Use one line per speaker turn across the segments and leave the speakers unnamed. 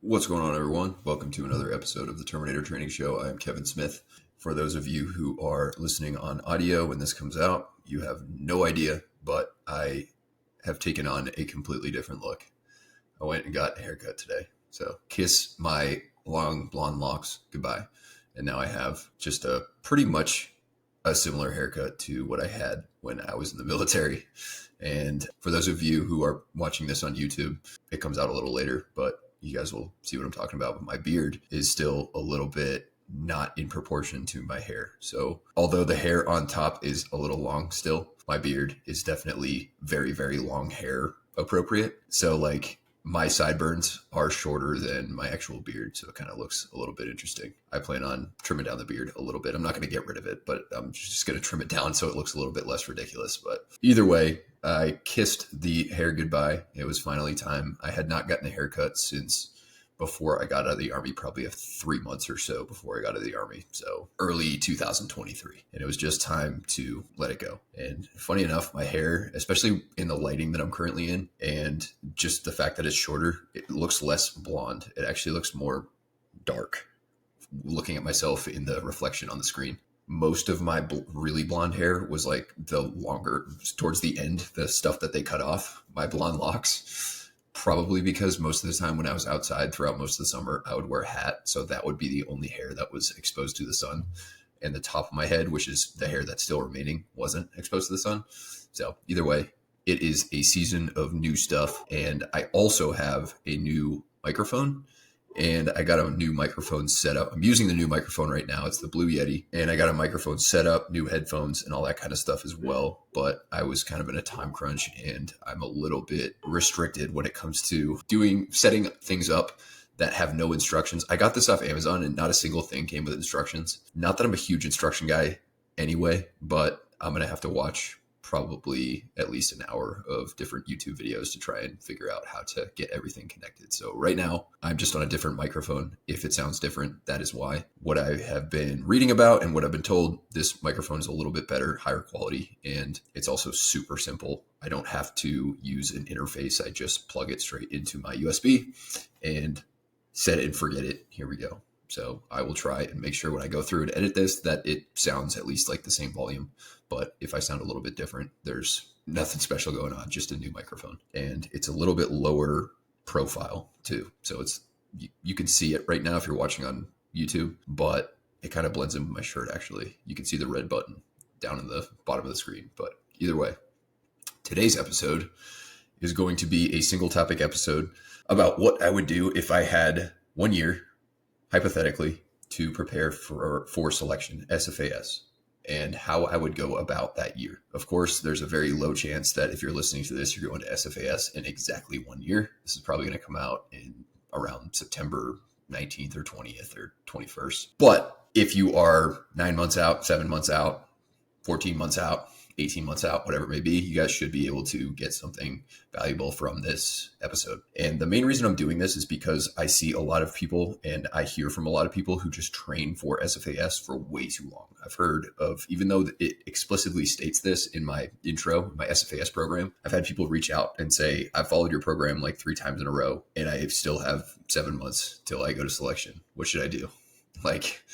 What's going on, everyone? Welcome to another episode of the Terminator Training Show. I am Kevin Smith. For those of you who are listening on audio when this comes out, you have no idea, but I have taken on a completely different look. I went and got a haircut today. So kiss my long blonde locks goodbye. And now I have just pretty much a similar haircut to what I had when I was in the military. And for those of you who are watching this on YouTube, it comes out a little later, but you guys will see what I'm talking about. But my beard is still a little bit not in proportion to my hair. So although the hair on top is a little long still, my beard is definitely very, very long hair appropriate. So like my sideburns are shorter than my actual beard. So it kind of looks a little bit interesting. I plan on trimming down the beard a little bit. I'm not going to get rid of it, but I'm just going to trim it down so it looks a little bit less ridiculous. But either way, I kissed the hair goodbye. It was finally time. I had not gotten a haircut since before I got out of the Army, probably 3 months or so before I got out of the Army. So early 2023. And it was just time to let it go. And funny enough, my hair, especially in the lighting that I'm currently in, and just the fact that it's shorter, it looks less blonde. It actually looks more dark looking at myself in the reflection on the screen. Most of my really blonde hair was like the longer, towards the end, the stuff that they cut off, my blonde locks. Probably because most of the time when I was outside throughout most of the summer, I would wear a hat. So that would be the only hair that was exposed to the sun. And the top of my head, which is the hair that's still remaining, wasn't exposed to the sun. So either way, it is a season of new stuff. And I also have a new microphone. And I got a new microphone set up. I'm using the new microphone right now. It's the Blue Yeti. And I got a microphone set up, new headphones, and all that kind of stuff as well. But I was kind of in a time crunch, and I'm a little bit restricted when it comes to setting things up that have no instructions. I got this off Amazon, and not a single thing came with instructions. Not that I'm a huge instruction guy anyway, but I'm going to have to watch probably at least an hour of different YouTube videos to try and figure out how to get everything connected. So right now I'm just on a different microphone. If it sounds different, that is why. What I have been reading about and what I've been told, this microphone is a little bit better, higher quality, and it's also super simple. I don't have to use an interface. I just plug it straight into my USB and set it and forget it. Here we go. So I will try and make sure when I go through and edit this that it sounds at least like the same volume. But if I sound a little bit different, there's nothing special going on, just a new microphone. And it's a little bit lower profile too. So you can see it right now if you're watching on YouTube, but it kind of blends in with my shirt actually. You can see the red button down in the bottom of the screen. But either way, today's episode is going to be a single topic episode about what I would do if I had 1 year, hypothetically, to prepare for selection, SFAS, and how I would go about that year. Of course, there's a very low chance that if you're listening to this, you're going to SFAS in exactly 1 year. This is probably going to come out in around September 19th or 20th or 21st. But if you are 9 months out, 7 months out, 14 months out, 18 months out, whatever it may be, you guys should be able to get something valuable from this episode. And the main reason I'm doing this is because I see a lot of people and I hear from a lot of people who just train for SFAS for way too long. I've heard of, even though it explicitly states this in my intro, my SFAS program, I've had people reach out and say, I followed your program like 3 times in a row and I still have 7 months till I go to selection. What should I do? Like,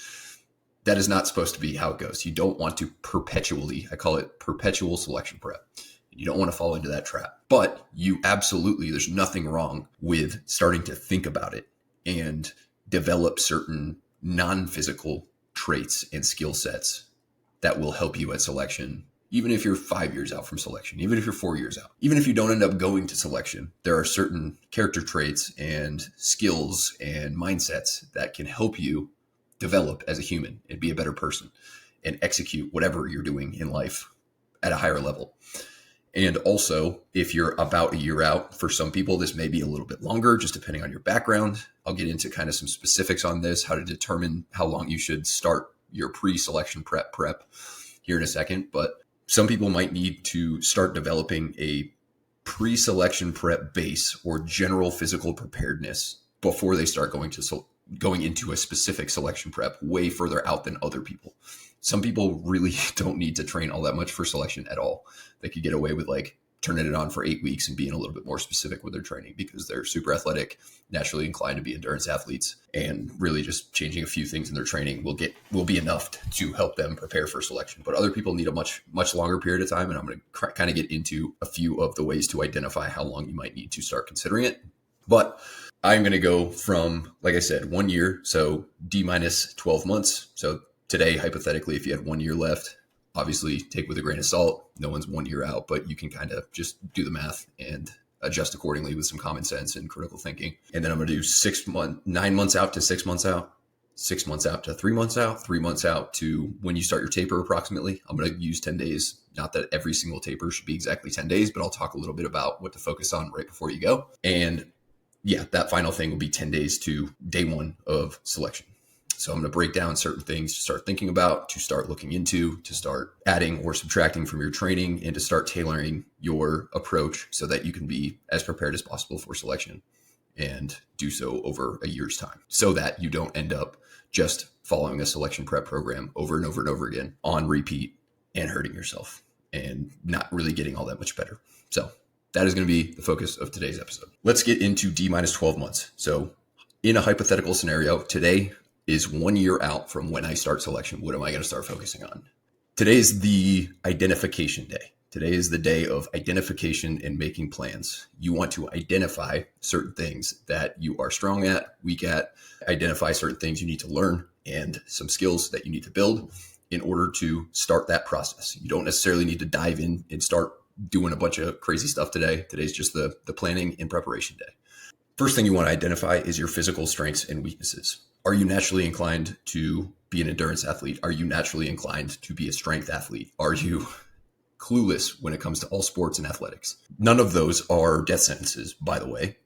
that is not supposed to be how it goes. You don't want to perpetually, I call it perpetual selection prep. You don't want to fall into that trap. But you absolutely, there's nothing wrong with starting to think about it and develop certain non-physical traits and skill sets that will help you at selection, even if you're 5 years out from selection, even if you're 4 years out, even if you don't end up going to selection. There are certain character traits and skills and mindsets that can help you develop as a human and be a better person and execute whatever you're doing in life at a higher level. And also, if you're about a year out, for some people, this may be a little bit longer, just depending on your background. I'll get into kind of some specifics on this, how to determine how long you should start your pre-selection prep here in a second. But some people might need to start developing a pre-selection prep base or general physical preparedness before they start going into a specific selection prep way further out than other people. Some people really don't need to train all that much for selection at all. They could get away with like turning it on for 8 weeks and being a little bit more specific with their training because they're super athletic, naturally inclined to be endurance athletes, and really just changing a few things in their training will be enough to help them prepare for selection. But other people need a much longer period of time, and I'm going to kind of get into a few of the ways to identify how long you might need to start considering it. But I'm going to go from, like I said, 1 year, so D minus 12 months. So today, hypothetically, if you had 1 year left, obviously take with a grain of salt. No one's 1 year out, but you can kind of just do the math and adjust accordingly with some common sense and critical thinking. And then I'm going to do 9 months out to 6 months out, 6 months out to 3 months out, 3 months out to when you start your taper approximately. I'm going to use 10 days. Not that every single taper should be exactly 10 days, but I'll talk a little bit about what to focus on right before you go. And yeah, that final thing will be 10 days to day one of selection. So I'm going to break down certain things to start thinking about, to start looking into, to start adding or subtracting from your training, and to start tailoring your approach so that you can be as prepared as possible for selection and do so over a year's time so that you don't end up just following a selection prep program over and over and over again on repeat and hurting yourself and not really getting all that much better. So that is going to be the focus of today's episode. Let's get into D minus 12 months. So in a hypothetical scenario, today is 1 year out from when I start selection. What am I going to start focusing on? Today is the identification day. Today is the day of identification and making plans. You want to identify certain things that you are strong at, weak at, identify certain things you need to learn and some skills that you need to build in order to start that process. You don't necessarily need to dive in and start doing a bunch of crazy stuff today. Today's just the planning and preparation day. First thing you want to identify is your physical strengths and weaknesses. Are you naturally inclined to be an endurance athlete? Are you naturally inclined to be a strength athlete? Are you clueless when it comes to all sports and athletics? None of those are death sentences, by the way.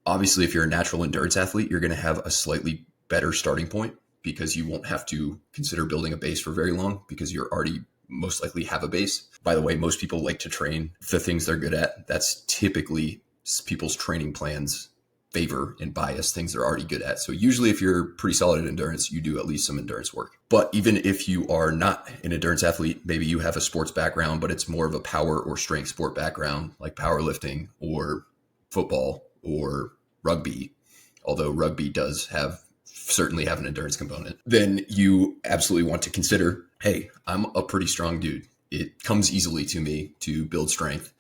Obviously, if you're a natural endurance athlete, you're going to have a slightly better starting point because you won't have to consider building a base for very long because you're already most likely have a base. By the way, most people like to train the things they're good at. That's typically people's training plans favor and bias things they're already good at. So usually if you're pretty solid at endurance, you do at least some endurance work. But even if you are not an endurance athlete, maybe you have a sports background, but it's more of a power or strength sport background like powerlifting or football or rugby, although rugby does certainly have an endurance component, then you absolutely want to consider, hey, I'm a pretty strong dude. It comes easily to me to build strength.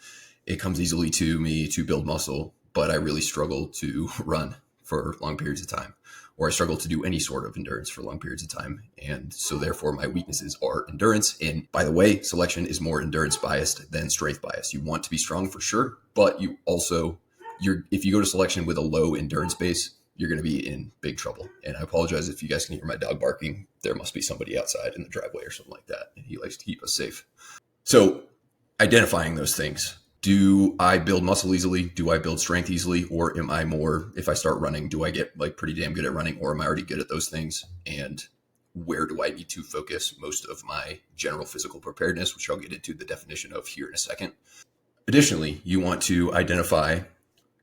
It comes easily to me to build muscle, but I really struggle to run for long periods of time, or I struggle to do any sort of endurance for long periods of time. And so therefore my weaknesses are endurance. And by the way, selection is more endurance biased than strength biased. You want to be strong for sure, but you also, if you go to selection with a low endurance base, you're going to be in big trouble. And I apologize if you guys can hear my dog barking. There must be somebody outside in the driveway or something like that. And he likes to keep us safe. So identifying those things. Do I build muscle easily? Do I build strength easily? Or am I more, if I start running, do I get like pretty damn good at running, or am I already good at those things? And where do I need to focus most of my general physical preparedness, which I'll get into the definition of here in a second. Additionally, you want to identify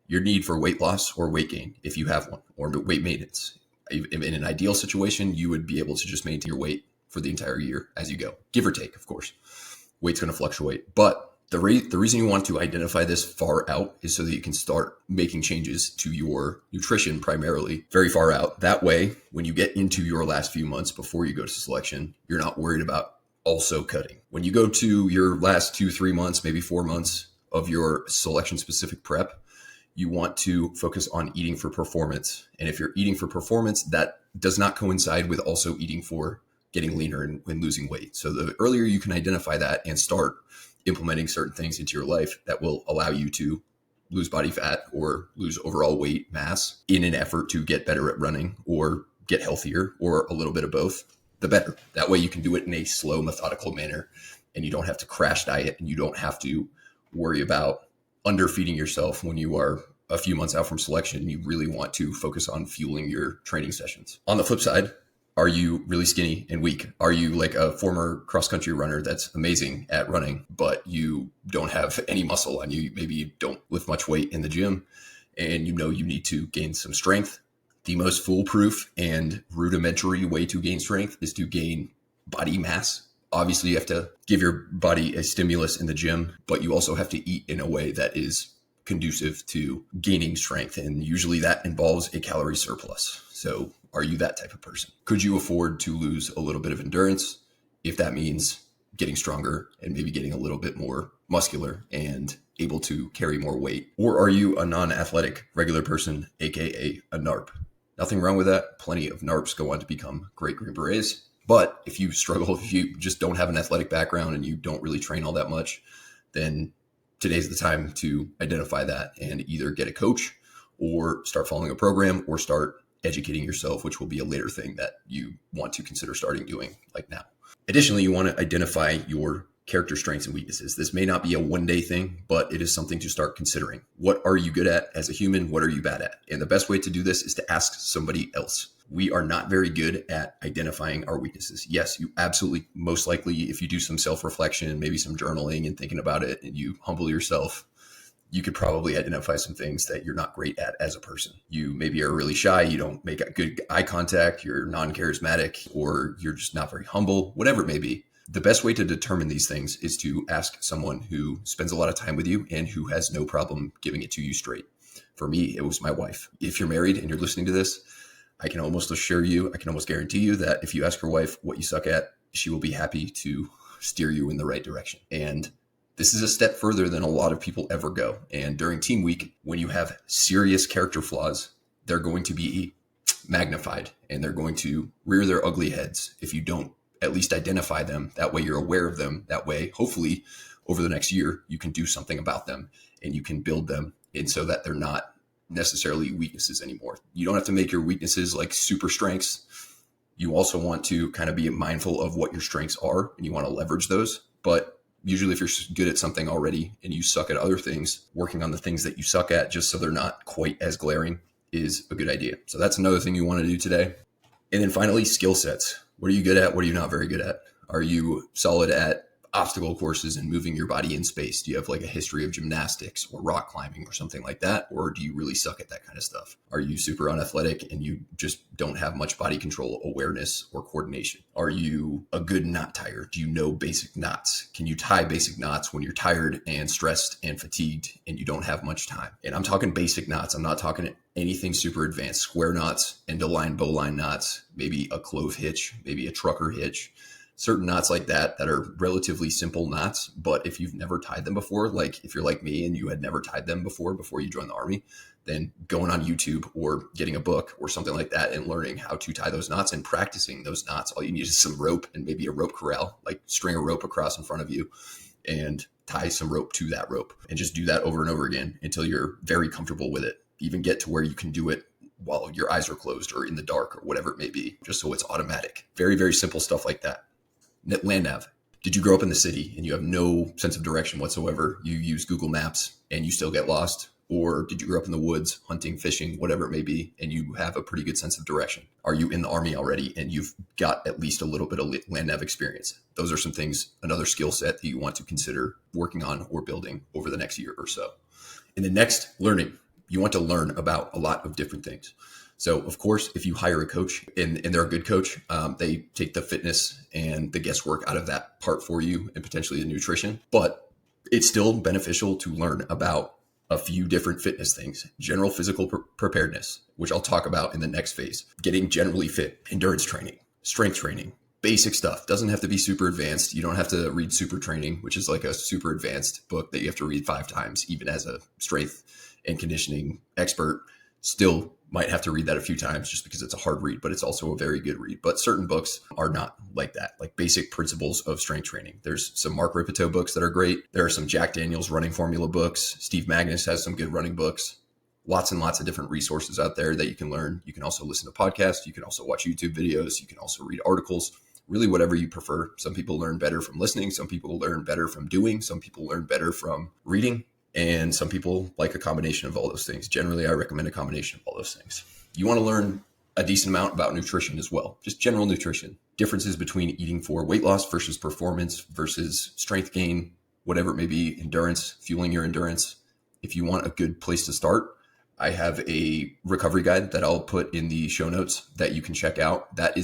your need for weight loss or weight gain, if you have one, or weight maintenance. In an ideal situation, you would be able to just maintain your weight for the entire year as you go, give or take, of course. Weight's going to fluctuate, but the reason you want to identify this far out is so that you can start making changes to your nutrition primarily very far out. That way, when you get into your last few months before you go to selection, you're not worried about also cutting. When you go to your last 2-3 months, maybe 4 months of your selection specific prep, you want to focus on eating for performance. And if you're eating for performance, that does not coincide with also eating for getting leaner and losing weight. So the earlier you can identify that and start implementing certain things into your life that will allow you to lose body fat or lose overall weight mass in an effort to get better at running or get healthier or a little bit of both, the better. That way you can do it in a slow, methodical manner, and you don't have to crash diet, and you don't have to worry about underfeeding yourself when you are a few months out from selection. You really want to focus on fueling your training sessions. On the flip side, are you really skinny and weak? Are you like a former cross-country runner that's amazing at running, but you don't have any muscle on you? Maybe you don't lift much weight in the gym, and you know you need to gain some strength. The most foolproof and rudimentary way to gain strength is to gain body mass Obviously, you have to give your body a stimulus in the gym, but you also have to eat in a way that is conducive to gaining strength. And usually that involves a calorie surplus. So are you that type of person? Could you afford to lose a little bit of endurance if that means getting stronger and maybe getting a little bit more muscular and able to carry more weight? Or are you a non-athletic regular person, aka a NARP? Nothing wrong with that. Plenty of NARPs go on to become great Green Berets. But if you struggle, if you just don't have an athletic background and you don't really train all that much, then today's the time to identify that and either get a coach or start following a program or start educating yourself, which will be a later thing that you want to consider starting doing like now. Additionally, you want to identify your character strengths and weaknesses. This may not be a one-day thing, but it is something to start considering. What are you good at as a human? What are you bad at? And the best way to do this is to ask somebody else. We are not very good at identifying our weaknesses. Yes, you absolutely, most likely, if you do some self-reflection, maybe some journaling and thinking about it, and you humble yourself, you could probably identify some things that you're not great at as a person. You maybe are really shy, you don't make a good eye contact, you're non-charismatic, or you're just not very humble, whatever it may be. The best way to determine these things is to ask someone who spends a lot of time with you and who has no problem giving it to you straight. For me, it was my wife. If you're married and you're listening to this, I can almost assure you, I can almost guarantee you that if you ask your wife what you suck at, she will be happy to steer you in the right direction. And this is a step further than a lot of people ever go. And during team week, when you have serious character flaws, they're going to be magnified and they're going to rear their ugly heads if you don't at least identify them. That way you're aware of them. That way, hopefully over the next year, you can do something about them and you can build them in so that they're not necessarily weaknesses anymore. You don't have to make your weaknesses like super strengths. You also want to kind of be mindful of what your strengths are and you want to leverage those. But usually if you're good at something already and you suck at other things, working on the things that you suck at just so they're not quite as glaring is a good idea. So that's another thing you want to do today. And then finally, skill sets. What are you good at? What are you not very good at? Are you solid at obstacle courses and moving your body in space? Do you have like a history of gymnastics or rock climbing or something like that? Or do you really suck at that kind of stuff? Are you super unathletic and you just don't have much body control awareness or coordination? Are you a good knot tyer? Do you know basic knots? Can you tie basic knots when you're tired and stressed and fatigued and you don't have much time? And I'm talking basic knots. I'm not talking anything super advanced. Square knots, end of line, bowline knots, maybe a clove hitch, maybe a trucker hitch. Certain knots like that are relatively simple knots, but if you've never tied them before, like if you're like me and you had never tied them before you joined the Army, then going on YouTube or getting a book or something like that and learning how to tie those knots and practicing those knots. All you need is some rope and maybe a rope corral, like string a rope across in front of you and tie some rope to that rope and just do that over and over again until you're very comfortable with it. Even get to where you can do it while your eyes are closed or in the dark or whatever it may be, just so it's automatic. Very, very simple stuff like that. Land nav. Did you grow up in the city and you have no sense of direction whatsoever? You use Google Maps and you still get lost? Or did you grow up in the woods, hunting, fishing, whatever it may be, and you have a pretty good sense of direction? Are you in the Army already and you've got at least a little bit of land nav experience? Those are some things, another skill set that you want to consider working on or building over the next year or so. And the next, learning. You want to learn about a lot of different things. So, of course, if you hire a coach and they're a good coach, they take the fitness and the guesswork out of that part for you and potentially the nutrition. But it's still beneficial to learn about a few different fitness things. General physical preparedness, which I'll talk about in the next phase. Getting generally fit, endurance training, strength training, basic stuff. Doesn't have to be super advanced. You don't have to read Super Training, which is like a super advanced book that you have to read 5 times, even as a strength and conditioning expert. Still might have to read that a few times just because it's a hard read, but it's also a very good read. But certain books are not like that, like basic principles of strength training. There's some Mark Ripito books that are great. There are some Jack Daniels running formula books. Steve Magnus has some good running books. Lots and lots of different resources out there that you can learn. You can also listen to podcasts. You can also watch YouTube videos. You can also read articles, really whatever you prefer. Some people learn better from listening. Some people learn better from doing. Some people learn better from reading. And some people like a combination of all those things. Generally, I recommend a combination of all those things. You want to learn a decent amount about nutrition as well, just general nutrition. Differences between eating for weight loss versus performance versus strength gain, whatever it may be, endurance, fueling your endurance. If you want a good place to start, I have a recovery guide that I'll put in the show notes that you can check out. That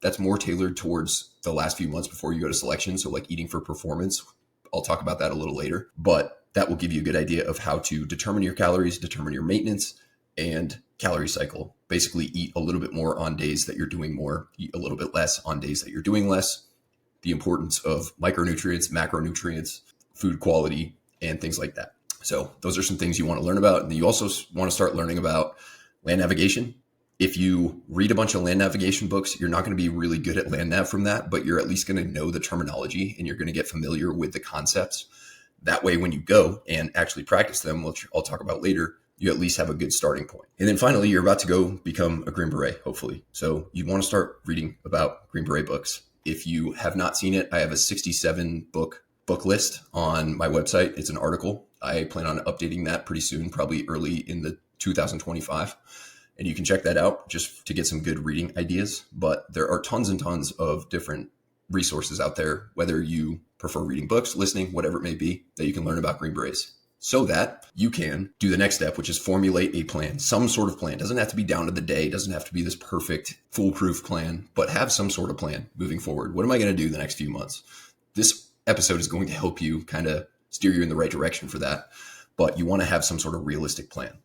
that's more tailored towards the last few months before you go to selection. So like eating for performance, I'll talk about that a little later, but that will give you a good idea of how to determine your calories, determine your maintenance, and calorie cycle. Basically eat a little bit more on days that you're doing more, eat a little bit less on days that you're doing less. The importance of micronutrients, macronutrients, food quality, and things like that. So those are some things you want to learn about. And you also want to start learning about land navigation. If you read a bunch of land navigation books, you're not going to be really good at land nav from that, but you're at least going to know the terminology and you're going to get familiar with the concepts. That way, when you go and actually practice them, which I'll talk about later, you at least have a good starting point. And then finally, you're about to go become a Green Beret, hopefully. So you want to start reading about Green Beret books. If you have not seen it, I have a 67 book list on my website. It's an article. I plan on updating that pretty soon, probably early in the 2025. And you can check that out just to get some good reading ideas. But there are tons and tons of different resources out there, whether you prefer reading books, listening, whatever it may be, that you can learn about Green Berets so that you can do the next step, which is formulate a plan, some sort of plan. Doesn't have to be down to the day, doesn't have to be this perfect, foolproof plan, but have some sort of plan moving forward. What am I going to do the next few months? This episode is going to help you kind of steer you in the right direction for that. But you want to have some sort of realistic plan.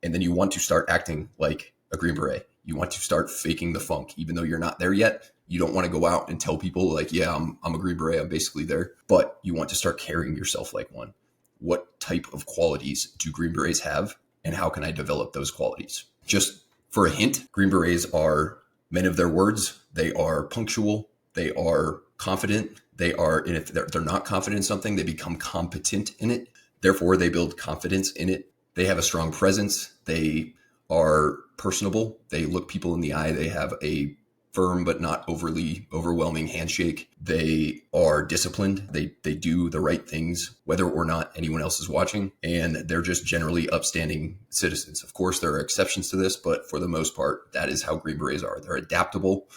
And then you want to start acting like a Green Beret. You want to start faking the funk, even though you're not there yet. You don't want to go out and tell people like, yeah, I'm a Green Beret. I'm basically there. But you want to start carrying yourself like one. What type of qualities do Green Berets have? And how can I develop those qualities? Just for a hint, Green Berets are men of their words. They are punctual. They are confident. They are, and if they're not confident in something, they become competent in it. Therefore, they build confidence in it. They have a strong presence. They are personable. They look people in the eye. They have a firm but not overly overwhelming handshake. They are disciplined. They do the right things, whether or not anyone else is watching. And they're just generally upstanding citizens. Of course, there are exceptions to this, but for the most part, that is how Green Berets are. They're adaptable.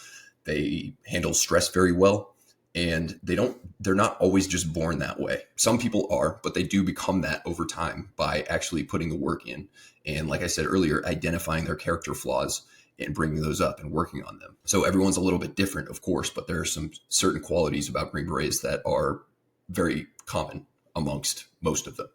They handle stress very well. And they're not always just born that way. Some people are, but they do become that over time by actually putting the work in. And like I said earlier, identifying their character flaws and bringing those up and working on them. So everyone's a little bit different, of course, but there are some certain qualities about Green Berets that are very common amongst most of them.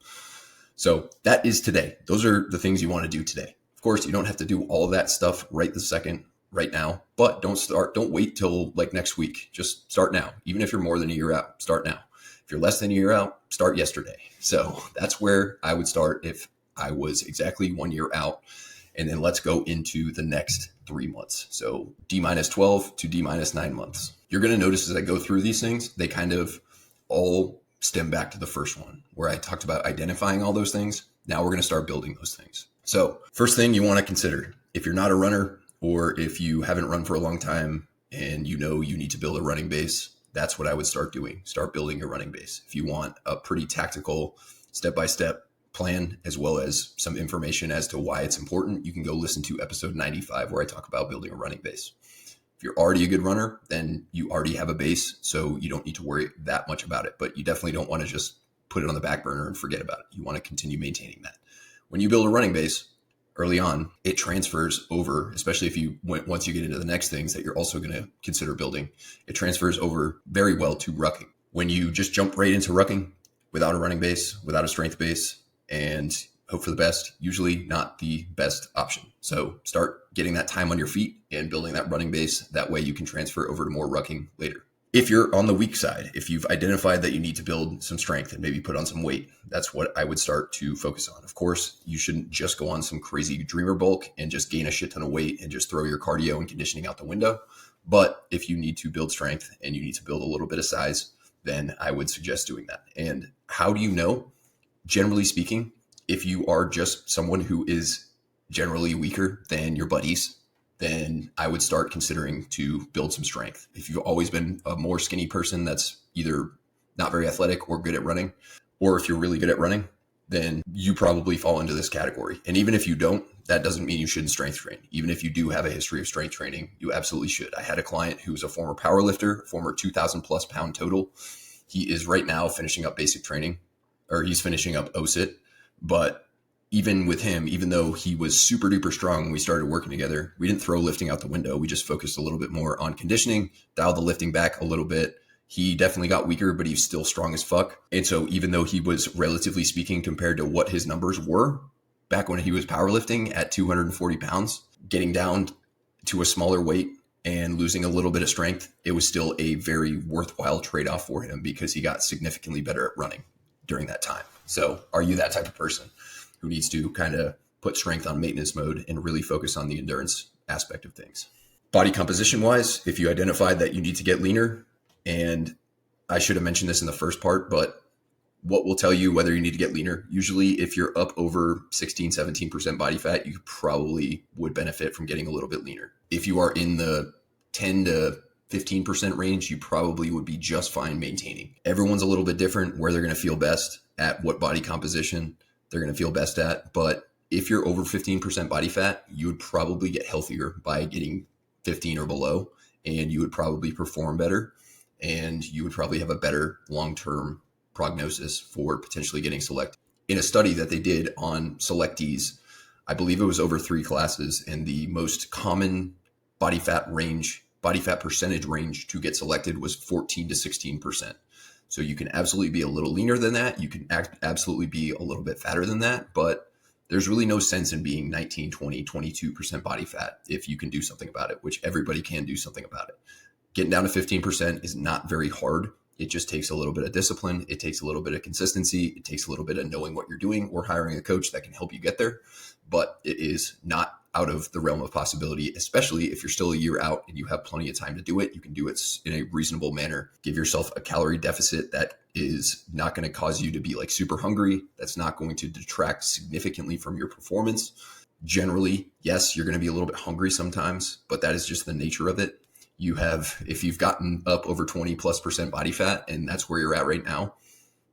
So that is today. Those are the things you want to do today. Of course, you don't have to do all of that stuff right this second, right now, but don't wait till like next week. Just start now. Even if you're more than a year out, start now. If you're less than a year out, start yesterday. So that's where I would start if I was exactly 1 year out. And then let's go into the next 3 months. So D-12 to D-9 months. You're going to notice as I go through these things, they kind of all stem back to the first one where I talked about identifying all those things. Now we're going to start building those things. So first thing you want to consider, if you're not a runner, or if you haven't run for a long time and you know you need to build a running base, that's what I would start doing. Start building your running base. If you want a pretty tactical step-by-step plan, as well as some information as to why it's important, you can go listen to episode 95 where I talk about building a running base. If you're already a good runner, then you already have a base, so you don't need to worry that much about it. But you definitely don't want to just put it on the back burner and forget about it. You want to continue maintaining that. When you build a running base, early on, it transfers over, especially if once you get into the next things that you're also going to consider building, it transfers over very well to rucking. When you just jump right into rucking without a running base, without a strength base, and hope for the best, usually not the best option. So start getting that time on your feet and building that running base. That way you can transfer over to more rucking later. If you're on the weak side, if you've identified that you need to build some strength and maybe put on some weight, that's what I would start to focus on. Of course, you shouldn't just go on some crazy dreamer bulk and just gain a shit ton of weight and just throw your cardio and conditioning out the window. But if you need to build strength and you need to build a little bit of size, then I would suggest doing that. And how do you know? Generally speaking, if you are just someone who is generally weaker than your buddies, then I would start considering to build some strength. If you've always been a more skinny person that's either not very athletic or good at running, or if you're really good at running, then you probably fall into this category. And even if you don't, that doesn't mean you shouldn't strength train. Even if you do have a history of strength training, you absolutely should. I had a client who's a former powerlifter, former 2,000 plus pound total. He is right now finishing up basic training, or he's finishing up OSIT, but even with him, even though he was super duper strong when we started working together, we didn't throw lifting out the window. We just focused a little bit more on conditioning, dialed the lifting back a little bit. He definitely got weaker, but he's still strong as fuck. And so even though he was, relatively speaking, compared to what his numbers were back when he was powerlifting at 240 pounds, getting down to a smaller weight and losing a little bit of strength, it was still a very worthwhile trade-off for him because he got significantly better at running during that time. So are you that type of person who needs to kind of put strength on maintenance mode and really focus on the endurance aspect of things? Body composition wise, if you identified that you need to get leaner, and I should have mentioned this in the first part, but what will tell you whether you need to get leaner? Usually if you're up over 16, 17% body fat, you probably would benefit from getting a little bit leaner. If you are in the 10 to 15% range, you probably would be just fine maintaining. Everyone's a little bit different where they're going to feel best at what body composition they're going to feel best at. But if you're over 15% body fat, you would probably get healthier by getting 15 or below, and you would probably perform better, and you would probably have a better long-term prognosis for potentially getting selected. In a study that they did on selectees, I believe it was over 3 classes, and the most common body fat percentage range to get selected was 14 to 16%. So you can absolutely be a little leaner than that. You can absolutely be a little bit fatter than that, but there's really no sense in being 19, 20, 22% body fat if you can do something about it, which everybody can do something about it. Getting down to 15% is not very hard. It just takes a little bit of discipline. It takes a little bit of consistency. It takes a little bit of knowing what you're doing or hiring a coach that can help you get there. But it is not out of the realm of possibility, especially if you're still a year out and you have plenty of time to do it. You can do it in a reasonable manner. Give yourself a calorie deficit that is not going to cause you to be like super hungry. That's not going to detract significantly from your performance. Generally, yes, you're going to be a little bit hungry sometimes, but that is just the nature of it. If you've gotten up over 20+% body fat, and that's where you're at right now,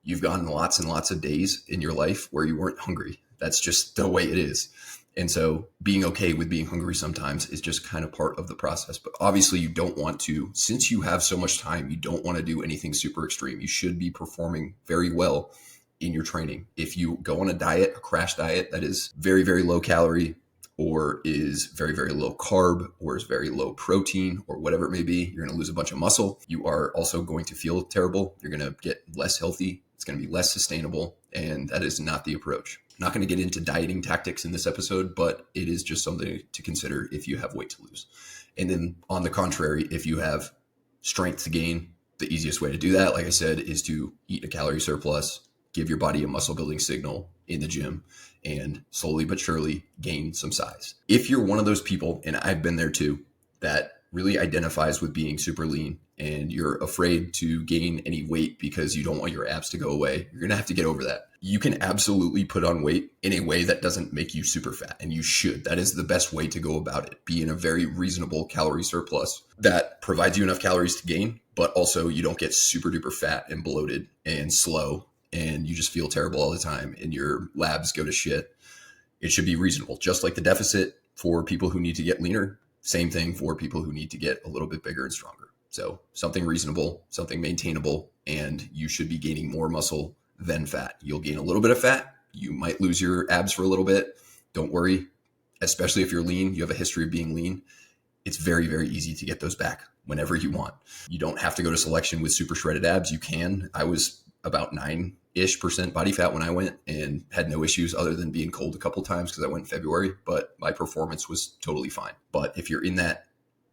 you've gotten lots and lots of days in your life where you weren't hungry. That's just the way it is. And so being okay with being hungry sometimes is just kind of part of the process. But obviously you don't want to, since you have so much time, you don't want to do anything super extreme. You should be performing very well in your training. If you go on a crash diet that is very, very low calorie, or is very, very low carb, or is very low protein, or whatever it may be, you're going to lose a bunch of muscle. You are also going to feel terrible. You're going to get less healthy. It's going to be less sustainable. And that is not the approach. I'm not going to get into dieting tactics in this episode, but it is just something to consider if you have weight to lose. And then on the contrary, if you have strength to gain, the easiest way to do that, like I said, is to eat a calorie surplus, give your body a muscle building signal in the gym, and slowly but surely gain some size. If you're one of those people, and I've been there too, that really identifies with being super lean and you're afraid to gain any weight because you don't want your abs to go away, you're going to have to get over that. You can absolutely put on weight in a way that doesn't make you super fat, and you should. That is the best way to go about it. Be in a very reasonable calorie surplus that provides you enough calories to gain, but also you don't get super duper fat and bloated and slow and you just feel terrible all the time and your labs go to shit. It should be reasonable. Just like the deficit for people who need to get leaner, same thing for people who need to get a little bit bigger and stronger. So something reasonable, something maintainable, and you should be gaining more muscle than fat. You'll gain a little bit of fat. You might lose your abs for a little bit. Don't worry, especially if you're lean, you have a history of being lean. It's very, very easy to get those back whenever you want. You don't have to go to selection with super shredded abs. You can. I was about 9-ish% body fat when I went and had no issues other than being cold a couple times because I went in February, but my performance was totally fine. But if you're in that,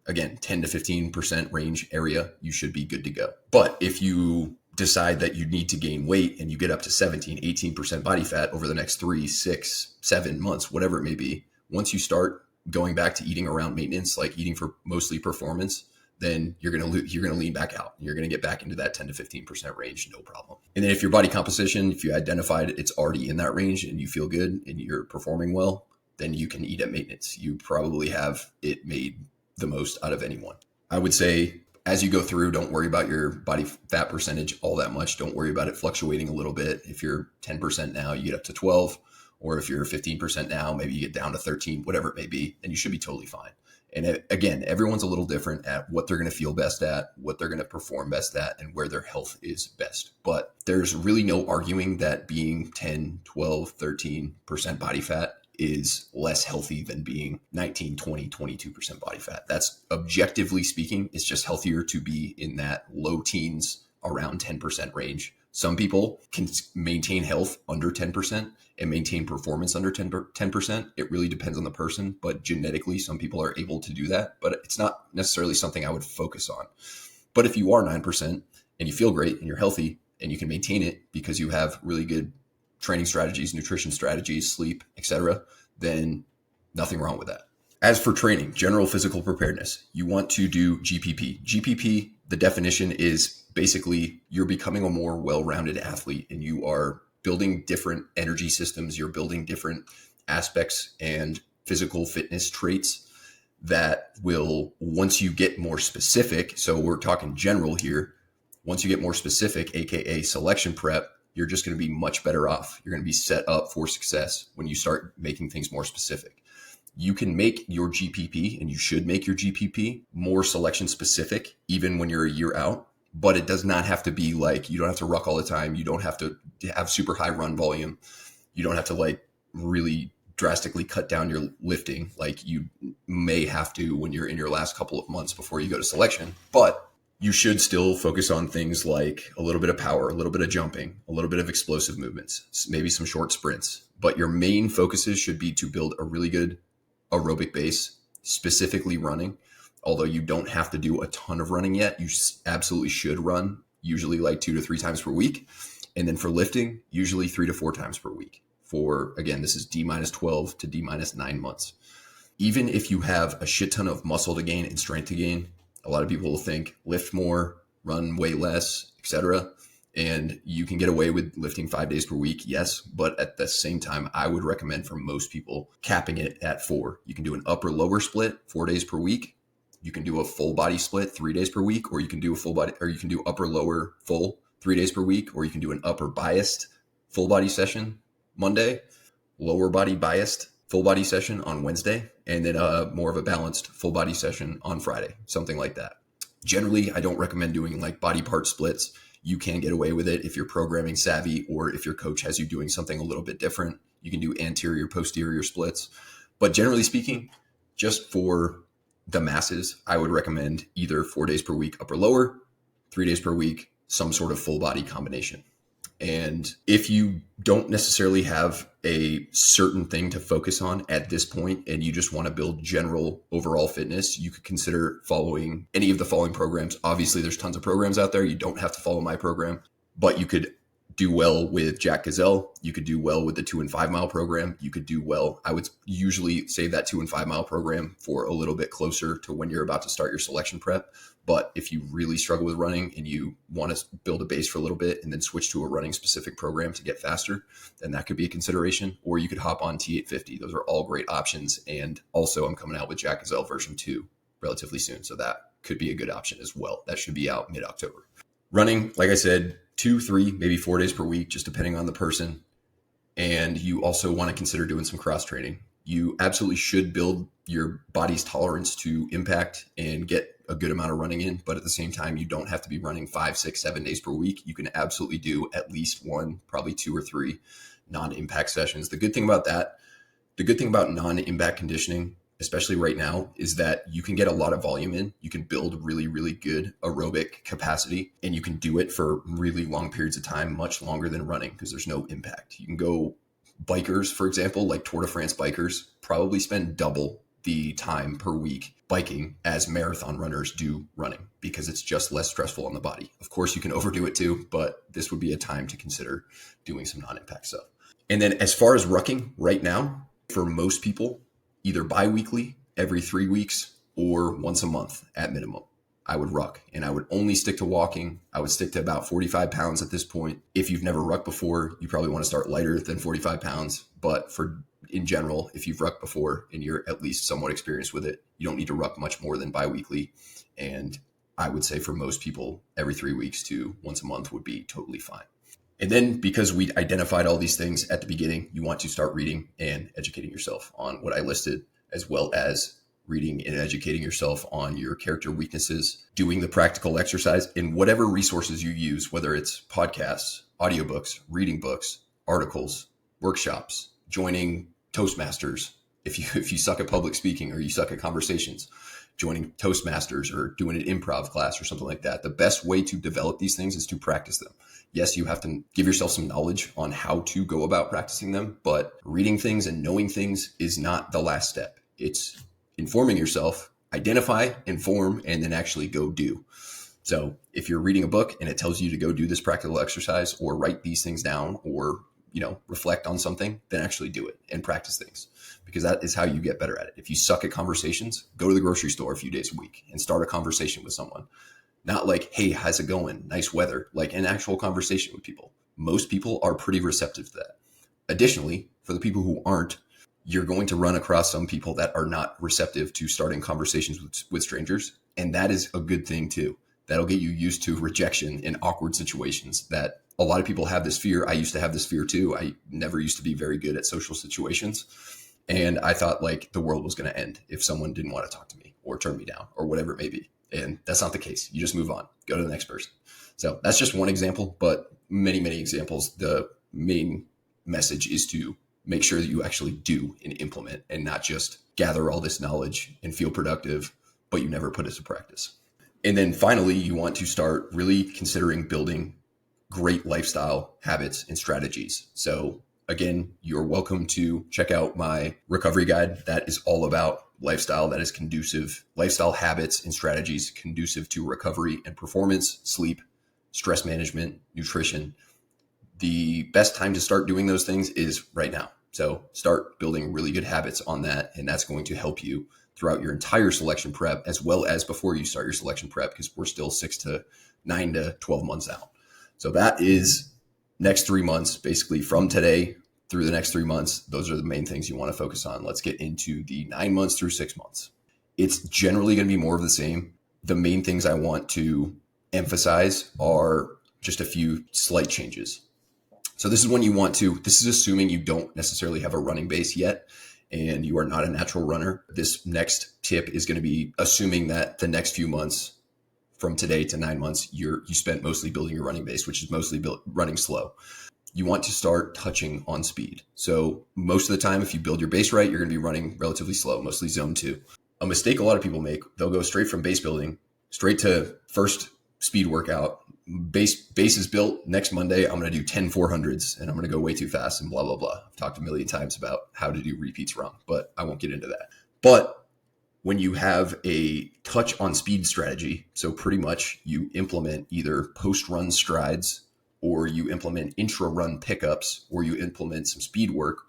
again, 10 to 15% range area, you should be good to go. But if you decide that you need to gain weight and you get up to 17, 18% body fat over the next 3, 6, 7 months, whatever it may be, once you start going back to eating around maintenance, like eating for mostly performance, then you're going to lean back out. You're going to get back into that 10 to 15% range, no problem. And then if your body composition, if you identified it's already in that range and you feel good and you're performing well, then you can eat at maintenance. You probably have it made the most out of anyone. I would say as you go through, don't worry about your body fat percentage all that much. Don't worry about it fluctuating a little bit. If you're 10% now, you get up to 12, or if you're 15% now, maybe you get down to 13, whatever it may be, then you should be totally fine. And again, everyone's a little different at what they're going to feel best at, what they're going to perform best at, and where their health is best. But there's really no arguing that being 10, 12, 13% body fat is less healthy than being 19, 20, 22% body fat. That's objectively speaking, it's just healthier to be in that low teens, around 10% range. Some people can maintain health under 10% and maintain performance under 10%. It really depends on the person, but genetically, some people are able to do that, but it's not necessarily something I would focus on. But if you are 9% and you feel great and you're healthy and you can maintain it because you have really good training strategies, nutrition strategies, sleep, etc., then nothing wrong with that. As for training, general physical preparedness, you want to do GPP. GPP, the definition is basically you're becoming a more well-rounded athlete and you are building different energy systems. You're building different aspects and physical fitness traits that will, once you get more specific, so we're talking general here, once you get more specific, AKA selection prep, you're just going to be much better off. You're going to be set up for success when you start making things more specific. You can make your GPP, and you should make your GPP more selection specific, even when you're a year out. But it does not have to be like, you don't have to ruck all the time. You don't have to have super high run volume. You don't have to like really drastically cut down your lifting like you may have to when you're in your last couple of months before you go to selection. But you should still focus on things like a little bit of power, a little bit of jumping, a little bit of explosive movements, maybe some short sprints. But your main focuses should be to build a really good aerobic base, specifically running. Although you don't have to do a ton of running yet, you absolutely should run, usually like 2 to 3 times per week. And then for lifting, usually 3 to 4 times per week. For, again, this is D-12 to D-9 months. Even if you have a shit ton of muscle to gain and strength to gain, a lot of people will think lift more, run way less, etc. And you can get away with lifting 5 days per week, yes. But at the same time, I would recommend for most people capping it at 4. You can do an upper lower split 4 days per week. You can do a full body split 3 days per week, or you can do a full body, or you can do upper lower full 3 days per week, or you can do an upper biased full body session Monday, lower body biased full body session on Wednesday, and then more of a balanced full body session on Friday, something like that. Generally, I don't recommend doing like body part splits. You can get away with it if you're programming savvy or if your coach has you doing something a little bit different. You can do anterior, posterior splits. But generally speaking, just for the masses, I would recommend either 4 days per week, upper lower, 3 days per week, some sort of full body combination. And if you don't necessarily have a certain thing to focus on at this point, and you just want to build general overall fitness, you could consider following any of the following programs. Obviously, there's tons of programs out there. You don't have to follow my program, but you could do well with Jack Gazelle. You could do well with the 2 and 5 mile program. You could do well. I would usually say that 2 and 5 mile program for a little bit closer to when you're about to start your selection prep. But if you really struggle with running and you want to build a base for a little bit and then switch to a running specific program to get faster, then that could be a consideration. Or you could hop on T850. Those are all great options. And also I'm coming out with Jack Gazelle version 2 relatively soon. So that could be a good option as well. That should be out mid-October. Running, like I said, 2, 3, maybe 4 days per week, just depending on the person. And you also want to consider doing some cross training. You absolutely should build your body's tolerance to impact and get a good amount of running in. But at the same time, you don't have to be running 5, 6, 7 days per week. You can absolutely do at least 1, probably 2 or 3 non-impact sessions. The good thing about non-impact conditioning, especially right now, is that you can get a lot of volume in. You can build really, really good aerobic capacity, and you can do it for really long periods of time, much longer than running because there's no impact. You can go bikers, for example, like Tour de France bikers, probably spend double the time per week biking as marathon runners do running because it's just less stressful on the body. Of course, you can overdo it too, but this would be a time to consider doing some non-impact stuff. And then as far as rucking right now, for most people, either bi-weekly, every 3 weeks, or once a month at minimum, I would ruck. And I would only stick to walking. I would stick to about 45 pounds at this point. If you've never rucked before, you probably want to start lighter than 45 pounds. But in general, if you've rucked before and you're at least somewhat experienced with it, you don't need to ruck much more than bi-weekly. And I would say for most people, every 3 weeks to once a month would be totally fine. And then because we identified all these things at the beginning, you want to start reading and educating yourself on what I listed, as well as reading and educating yourself on your character weaknesses, doing the practical exercise in whatever resources you use, whether it's podcasts, audiobooks, reading books, articles, workshops, joining Toastmasters. If you suck at public speaking or you suck at conversations, joining Toastmasters or doing an improv class or something like that. The best way to develop these things is to practice them. Yes, you have to give yourself some knowledge on how to go about practicing them, but reading things and knowing things is not the last step. It's informing yourself, identify, inform, and then actually go do. So if you're reading a book and it tells you to go do this practical exercise or write these things down or, reflect on something, then actually do it and practice things, because that is how you get better at it. If you suck at conversations, go to the grocery store a few days a week and start a conversation with someone. Not like, hey, how's it going? Nice weather. Like an actual conversation with people. Most people are pretty receptive to that. Additionally, for the people who aren't, you're going to run across some people that are not receptive to starting conversations with strangers. And that is a good thing too. That'll get you used to rejection in awkward situations that a lot of people have this fear. I used to have this fear too. I never used to be very good at social situations. And I thought like the world was going to end if someone didn't want to talk to me or turn me down or whatever it may be. And that's not the case. You just move on, go to the next person. So that's just one example, but many, many examples. The main message is to make sure that you actually do and implement and not just gather all this knowledge and feel productive, but you never put it to practice. And then finally, you want to start really considering building great lifestyle habits and strategies. So again, you're welcome to check out my recovery guide. That is all about lifestyle that is conducive, lifestyle habits and strategies conducive to recovery and performance, sleep, stress management, nutrition. The best time to start doing those things is right now. So start building really good habits on that. And that's going to help you throughout your entire selection prep, as well as before you start your selection prep, because we're still 6 to 9 to 12 months out. So that is next 3 months, basically from today through the next 3 months. Those are the main things you want to focus on. Let's get into the 9 months through 6 months. It's generally going to be more of the same. The main things I want to emphasize are just a few slight changes. So this is when you want to, this is assuming you don't necessarily have a running base yet and you are not a natural runner. This next tip is going to be assuming that the next few months from today to 9 months, you spent mostly building your running base, which is mostly running slow. You want to start touching on speed. So most of the time, if you build your base right, you're going to be running relatively slow, mostly zone 2. A mistake a lot of people make, they'll go straight from base building, straight to first speed workout. Base is built. Next Monday, I'm going to do 10 400s and I'm going to go way too fast and blah, blah, blah. I've talked a million times about how to do repeats wrong, but I won't get into that. But when you have a touch on speed strategy, so pretty much you implement either post-run strides or you implement intra-run pickups or you implement some speed work,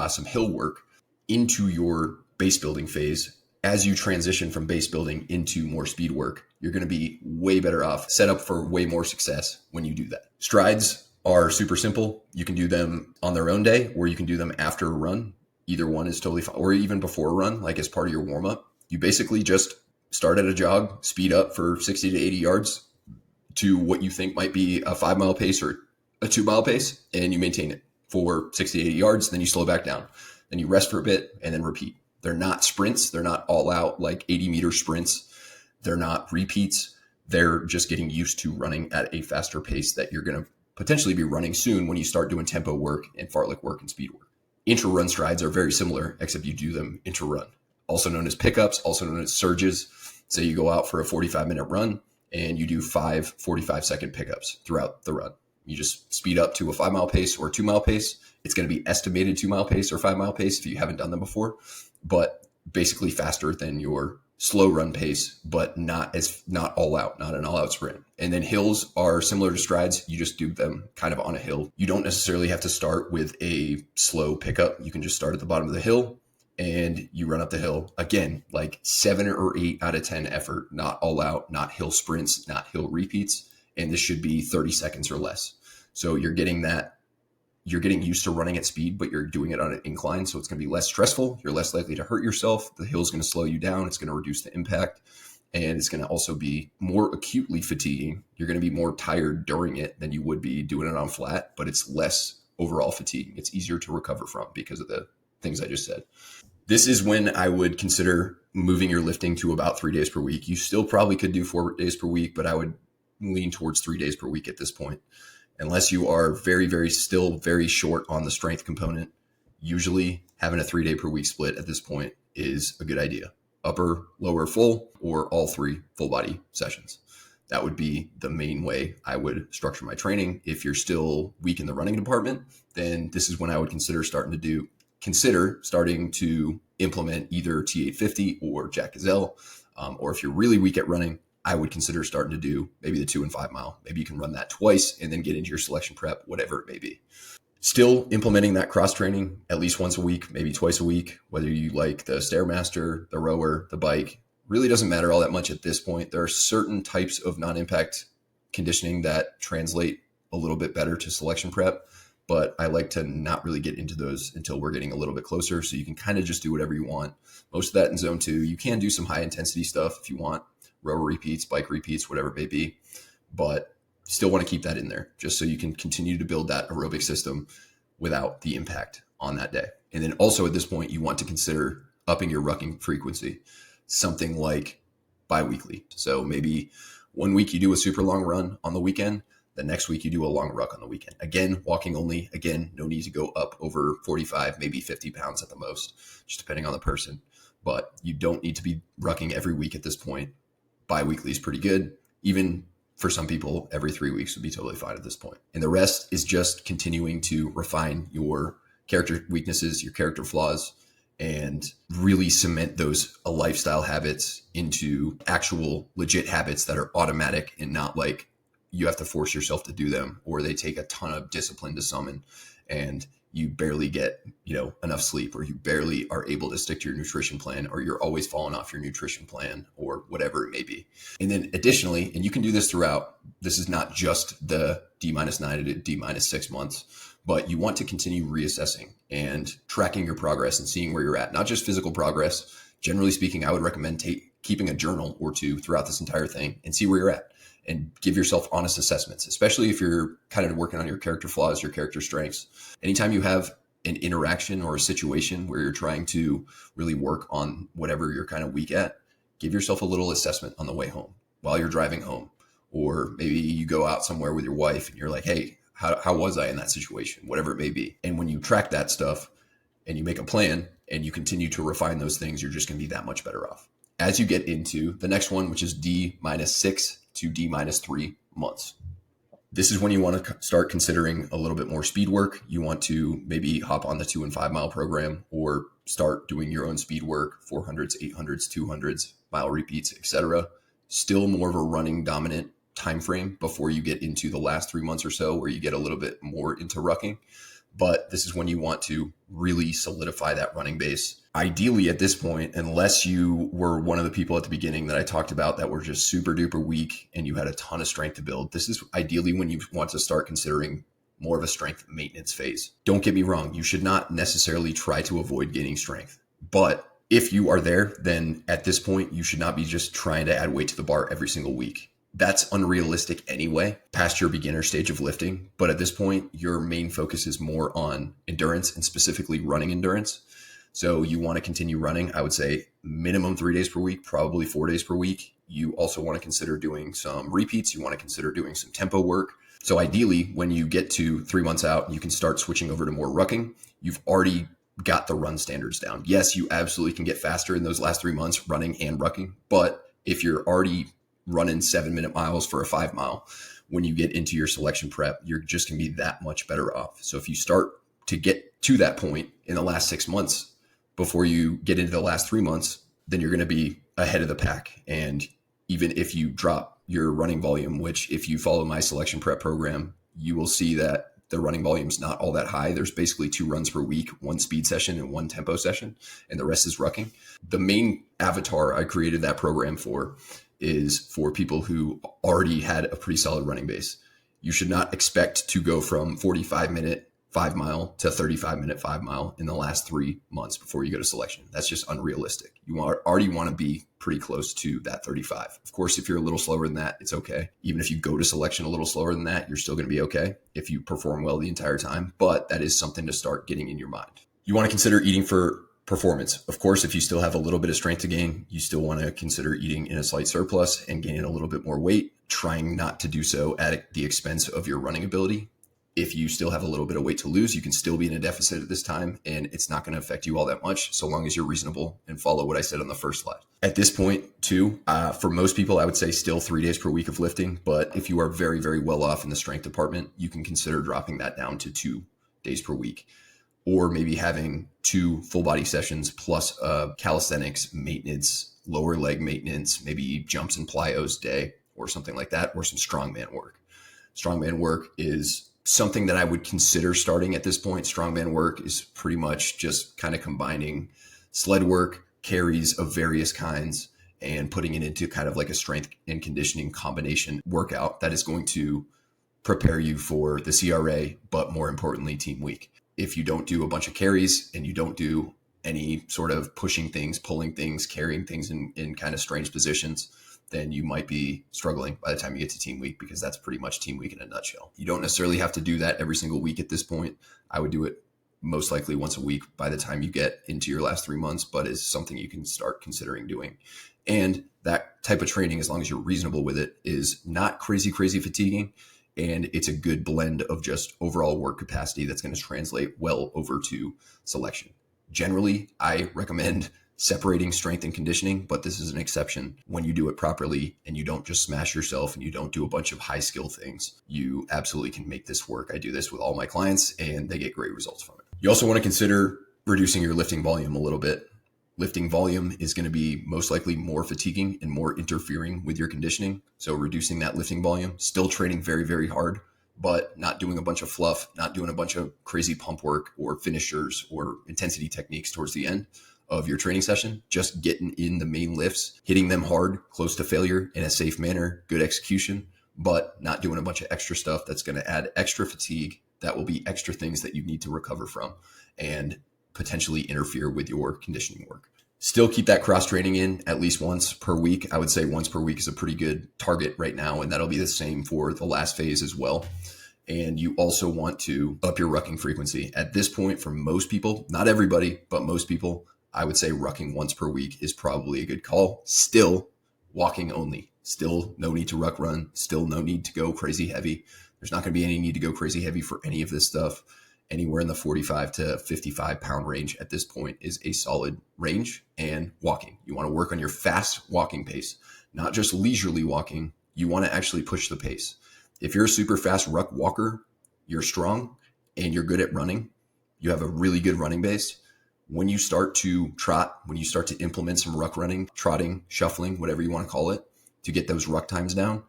some hill work into your base building phase. As you transition from base building into more speed work, you're going to be way better off, set up for way more success when you do that. Strides are super simple. You can do them on their own day or you can do them after a run. Either one is totally fine, or even before a run, like as part of your warm-up. You basically just start at a jog, speed up for 60 to 80 yards to what you think might be a 5 mile pace or a 2 mile pace, and you maintain it for 60 to 80 yards. Then you slow back down. Then you rest for a bit and then repeat. They're not sprints. They're not all out like 80-meter sprints. They're not repeats. They're just getting used to running at a faster pace that you're going to potentially be running soon when you start doing tempo work and fartlek work and speed work. Intra-run strides are very similar, except you do them intra-run. Also known as pickups, also known as surges. Say you go out for a 45-minute run and you do 5 45-second pickups throughout the run. You just speed up to a 5 mile pace or a 2 mile pace. It's going to be estimated 2 mile pace or 5 mile pace if you haven't done them before, but basically faster than your slow run pace, but not all out, not an all out sprint. And then hills are similar to strides. You just do them kind of on a hill. You don't necessarily have to start with a slow pickup. You can just start at the bottom of the hill and you run up the hill. Again, like 7 or 8 out of 10 effort, not all out, not hill sprints, not hill repeats. And this should be 30 seconds or less. So you're getting used to running at speed, but you're doing it on an incline. So it's going to be less stressful. You're less likely to hurt yourself. The hill's going to slow you down. It's going to reduce the impact. And it's going to also be more acutely fatiguing. You're going to be more tired during it than you would be doing it on flat, but it's less overall fatigue. It's easier to recover from because of the things I just said. This is when I would consider moving your lifting to about 3 days per week. You still probably could do 4 days per week, but I would lean towards 3 days per week at this point. Unless you are still very short on the strength component, usually having a 3 day per week split at this point is a good idea. Upper, lower, full, or all 3 full body sessions. That would be the main way I would structure my training. If you're still weak in the running department, then this is when I would consider starting to implement either T850 or Jack Gazelle. Or if you're really weak at running, I would consider starting to do maybe the 2 and 5 mile. Maybe you can run that twice and then get into your selection prep, whatever it may be. Still implementing that cross training at least once a week, maybe twice a week, whether you like the Stairmaster, the rower, the bike, really doesn't matter all that much at this point. There are certain types of non-impact conditioning that translate a little bit better to selection prep, but I like to not really get into those until we're getting a little bit closer. So you can kind of just do whatever you want. Most of that in zone 2. You can do some high intensity stuff if you want, rower repeats, bike repeats, whatever it may be, but still want to keep that in there just so you can continue to build that aerobic system without the impact on that day. And then also at this point, you want to consider upping your rucking frequency, something like bi-weekly. So maybe one week you do a super long run on the weekend. The next week you do a long ruck on the weekend. Again, walking only. Again, no need to go up over 45, maybe 50 pounds at the most, just depending on the person. But you don't need to be rucking every week at this point. Bi-weekly is pretty good. Even for some people, every 3 weeks would be totally fine at this point. And the rest is just continuing to refine your character weaknesses, your character flaws, and really cement those lifestyle habits into actual legit habits that are automatic and not like you have to force yourself to do them, or they take a ton of discipline to summon and you barely get, enough sleep, or you barely are able to stick to your nutrition plan, or you're always falling off your nutrition plan, or whatever it may be. And then additionally, and you can do this throughout, this is not just the D-9 to D-6 months, but you want to continue reassessing and tracking your progress and seeing where you're at, not just physical progress. Generally speaking, I would recommend keeping a journal or two throughout this entire thing and see where you're at and give yourself honest assessments, especially if you're kind of working on your character flaws, your character strengths. Anytime you have an interaction or a situation where you're trying to really work on whatever you're kind of weak at, give yourself a little assessment on the way home while you're driving home. Or maybe you go out somewhere with your wife and you're like, hey, how was I in that situation? Whatever it may be. And when you track that stuff and you make a plan and you continue to refine those things, you're just going to be that much better off. As you get into the next one, which is D-6 to D-3 months. This is when you want to start considering a little bit more speed work. You want to maybe hop on the 2 and 5 mile program or start doing your own speed work, 400s, 800s, 200s, mile repeats, etc. Still more of a running dominant time frame before you get into the last 3 months or so where you get a little bit more into rucking. But this is when you want to really solidify that running base. Ideally at this point, unless you were one of the people at the beginning that I talked about that were just super duper weak and you had a ton of strength to build, this is ideally when you want to start considering more of a strength maintenance phase. Don't get me wrong, you should not necessarily try to avoid gaining strength. But if you are there, then at this point, you should not be just trying to add weight to the bar every single week. That's unrealistic anyway, past your beginner stage of lifting. But at this point, your main focus is more on endurance and specifically running endurance. So you want to continue running, I would say minimum 3 days per week, probably 4 days per week. You also want to consider doing some repeats. You want to consider doing some tempo work. So ideally, when you get to 3 months out, you can start switching over to more rucking. You've already got the run standards down. Yes, you absolutely can get faster in those last 3 months running and rucking. But if you're already running 7-minute miles for a 5 mile, when you get into your selection prep, you're just going to be that much better off. So if you start to get to that point in the last 6 months before you get into the last 3 months, then you're going to be ahead of the pack. And even if you drop your running volume, which if you follow my selection prep program, you will see that the running volume is not all that high. There's basically 2 runs per week, 1 speed session and 1 tempo session, and the rest is rucking. The main avatar I created that program for is for people who already had a pretty solid running base. You should not expect to go from 45-minute 5 mile to 35-minute 5 mile in the last 3 months before you go to selection. That's just unrealistic. You already want to be pretty close to that 35. Of course, if you're a little slower than that, it's okay. Even if you go to selection a little slower than that, you're still going to be okay if you perform well the entire time. But that is something to start getting in your mind. You want to consider eating for Performance. Of course, if you still have a little bit of strength to gain, you still want to consider eating in a slight surplus and gaining a little bit more weight, trying not to do so at the expense of your running ability. If you still have a little bit of weight to lose, you can still be in a deficit at this time, and it's not going to affect you all that much so long as you're reasonable and follow what I said on the first slide. At this point, too, for most people, I would say still 3 days per week of lifting. But if you are very, very well off in the strength department, you can consider dropping that down to 2 days per week, or maybe having 2 full body sessions plus calisthenics maintenance, lower leg maintenance, maybe jumps and plyos day or something like that, or some strongman work. Strongman work is something that I would consider starting at this point. Strongman work is pretty much just kind of combining sled work, carries of various kinds, and putting it into kind of like a strength and conditioning combination workout that is going to prepare you for the CRA, but more importantly, team week. If you don't do a bunch of carries and you don't do any sort of pushing things, pulling things, carrying things in kind of strange positions, then you might be struggling by the time you get to team week, because that's pretty much team week in a nutshell. You don't necessarily have to do that every single week at this point. I would do it most likely once a week by the time you get into your last 3 months, but is something you can start considering doing. And that type of training, as long as you're reasonable with it, is not crazy fatiguing. And it's a good blend of just overall work capacity that's going to translate well over to selection. Generally, I recommend separating strength and conditioning, but this is an exception. When you do it properly and you don't just smash yourself and you don't do a bunch of high skill things, you absolutely can make this work. I do this with all my clients and they get great results from it. You also want to consider reducing your lifting volume a little bit. Lifting volume is going to be most likely more fatiguing and more interfering with your conditioning. So reducing that lifting volume, still training very, very hard, but not doing a bunch of fluff, not doing a bunch of crazy pump work or finishers or intensity techniques towards the end of your training session. Just getting in the main lifts, hitting them hard, close to failure in a safe manner, good execution, but not doing a bunch of extra stuff that's going to add extra fatigue. That will be extra things that you need to recover from and potentially interfere with your conditioning work. Still keep that cross training in at least once per week. I would say once per week is a pretty good target right now, and that'll be the same for the last phase as well. And you also want to up your rucking frequency. At this point, for most people, not everybody, but most people, I would say rucking once per week is probably a good call. Still walking only. Still no need to ruck run. Still no need to go crazy heavy. There's not going to be any need to go crazy heavy for any of this stuff. Anywhere in the 45 to 55 pound range at this point is a solid range. And walking, you want to work on your fast walking pace, not just leisurely walking. You want to actually push the pace. If you're a super fast ruck walker, you're strong and you're good at running, you have a really good running base. When you start to trot, when you start to implement some ruck running, trotting, shuffling, whatever you want to call it, to get those ruck times down,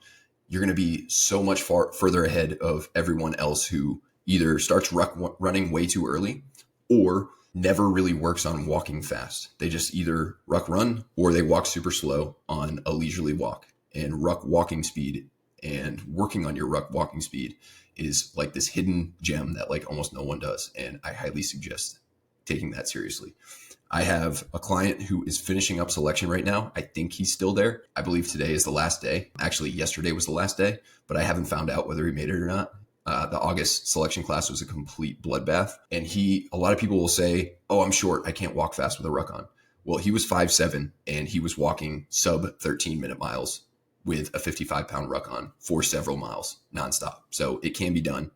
you're going to be so much further ahead of everyone else who either starts running way too early or never really works on walking fast. They just either ruck run or they walk super slow on a leisurely walk. And ruck walking speed and working on your ruck walking speed is like this hidden gem that like almost no one does. And I highly suggest taking that seriously. I have a client who is finishing up selection right now. I think he's still there. I believe today is the last day. Actually, yesterday was the last day, but I haven't found out whether he made it or not. The August selection class was a complete bloodbath. And a lot of people will say, oh, I'm short, I can't walk fast with a ruck on. Well, he was 5'7" and he was walking sub 13-minute miles with a 55-pound ruck on for several miles nonstop. So it can be done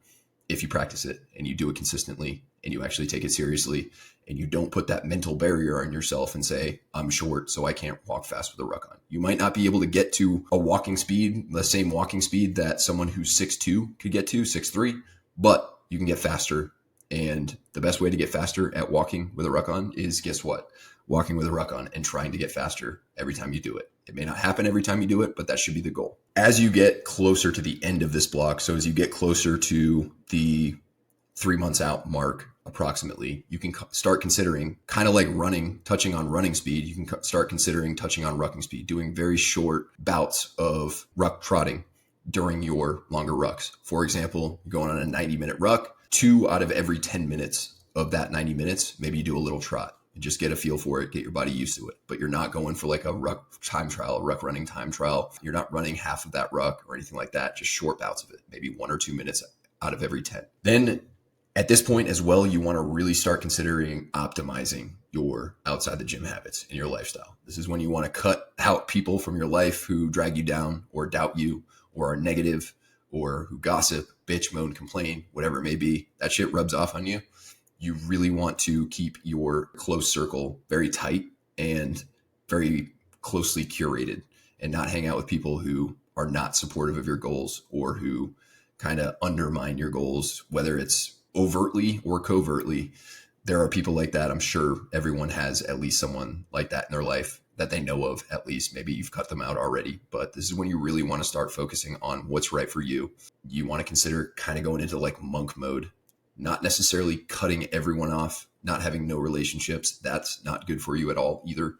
if you practice it and you do it consistently and you actually take it seriously and you don't put that mental barrier on yourself and say, I'm short, so I can't walk fast with a ruck on. You might not be able to get to a walking speed, the same walking speed that someone who's 6'2" could get to, 6'3", but you can get faster. And the best way to get faster at walking with a ruck on is, guess what? Walking with a ruck on and trying to get faster every time you do it. It may not happen every time you do it, but that should be the goal. As you get closer to the end of this block, so as you get closer to the 3 months out mark, approximately, you can start considering, kind of like running, touching on running speed, you can start considering touching on rucking speed, doing very short bouts of ruck trotting during your longer rucks. For example, going on a 90-minute ruck, 2 out of every 10 minutes of that 90 minutes, maybe you do a little trot and just get a feel for it, get your body used to it. But you're not going for like a ruck time trial, a ruck running time trial. You're not running half of that ruck or anything like that, just short bouts of it, maybe 1 or 2 minutes out of every 10. Then At this point as well, you want to really start considering optimizing your outside the gym habits in your lifestyle. This is when you want to cut out people from your life who drag you down or doubt you or are negative or who gossip, bitch, moan, complain, whatever it may be. That shit rubs off on you. You really want to keep your close circle very tight and very closely curated and not hang out with people who are not supportive of your goals or who kind of undermine your goals, whether it's overtly or covertly. There are people like that. I'm sure everyone has at least someone like that in their life that they know of, at least. Maybe you've cut them out already, but this is when you really want to start focusing on what's right for you. You want to consider kind of going into like monk mode, not necessarily cutting everyone off, not having no relationships. That's not good for you at all either.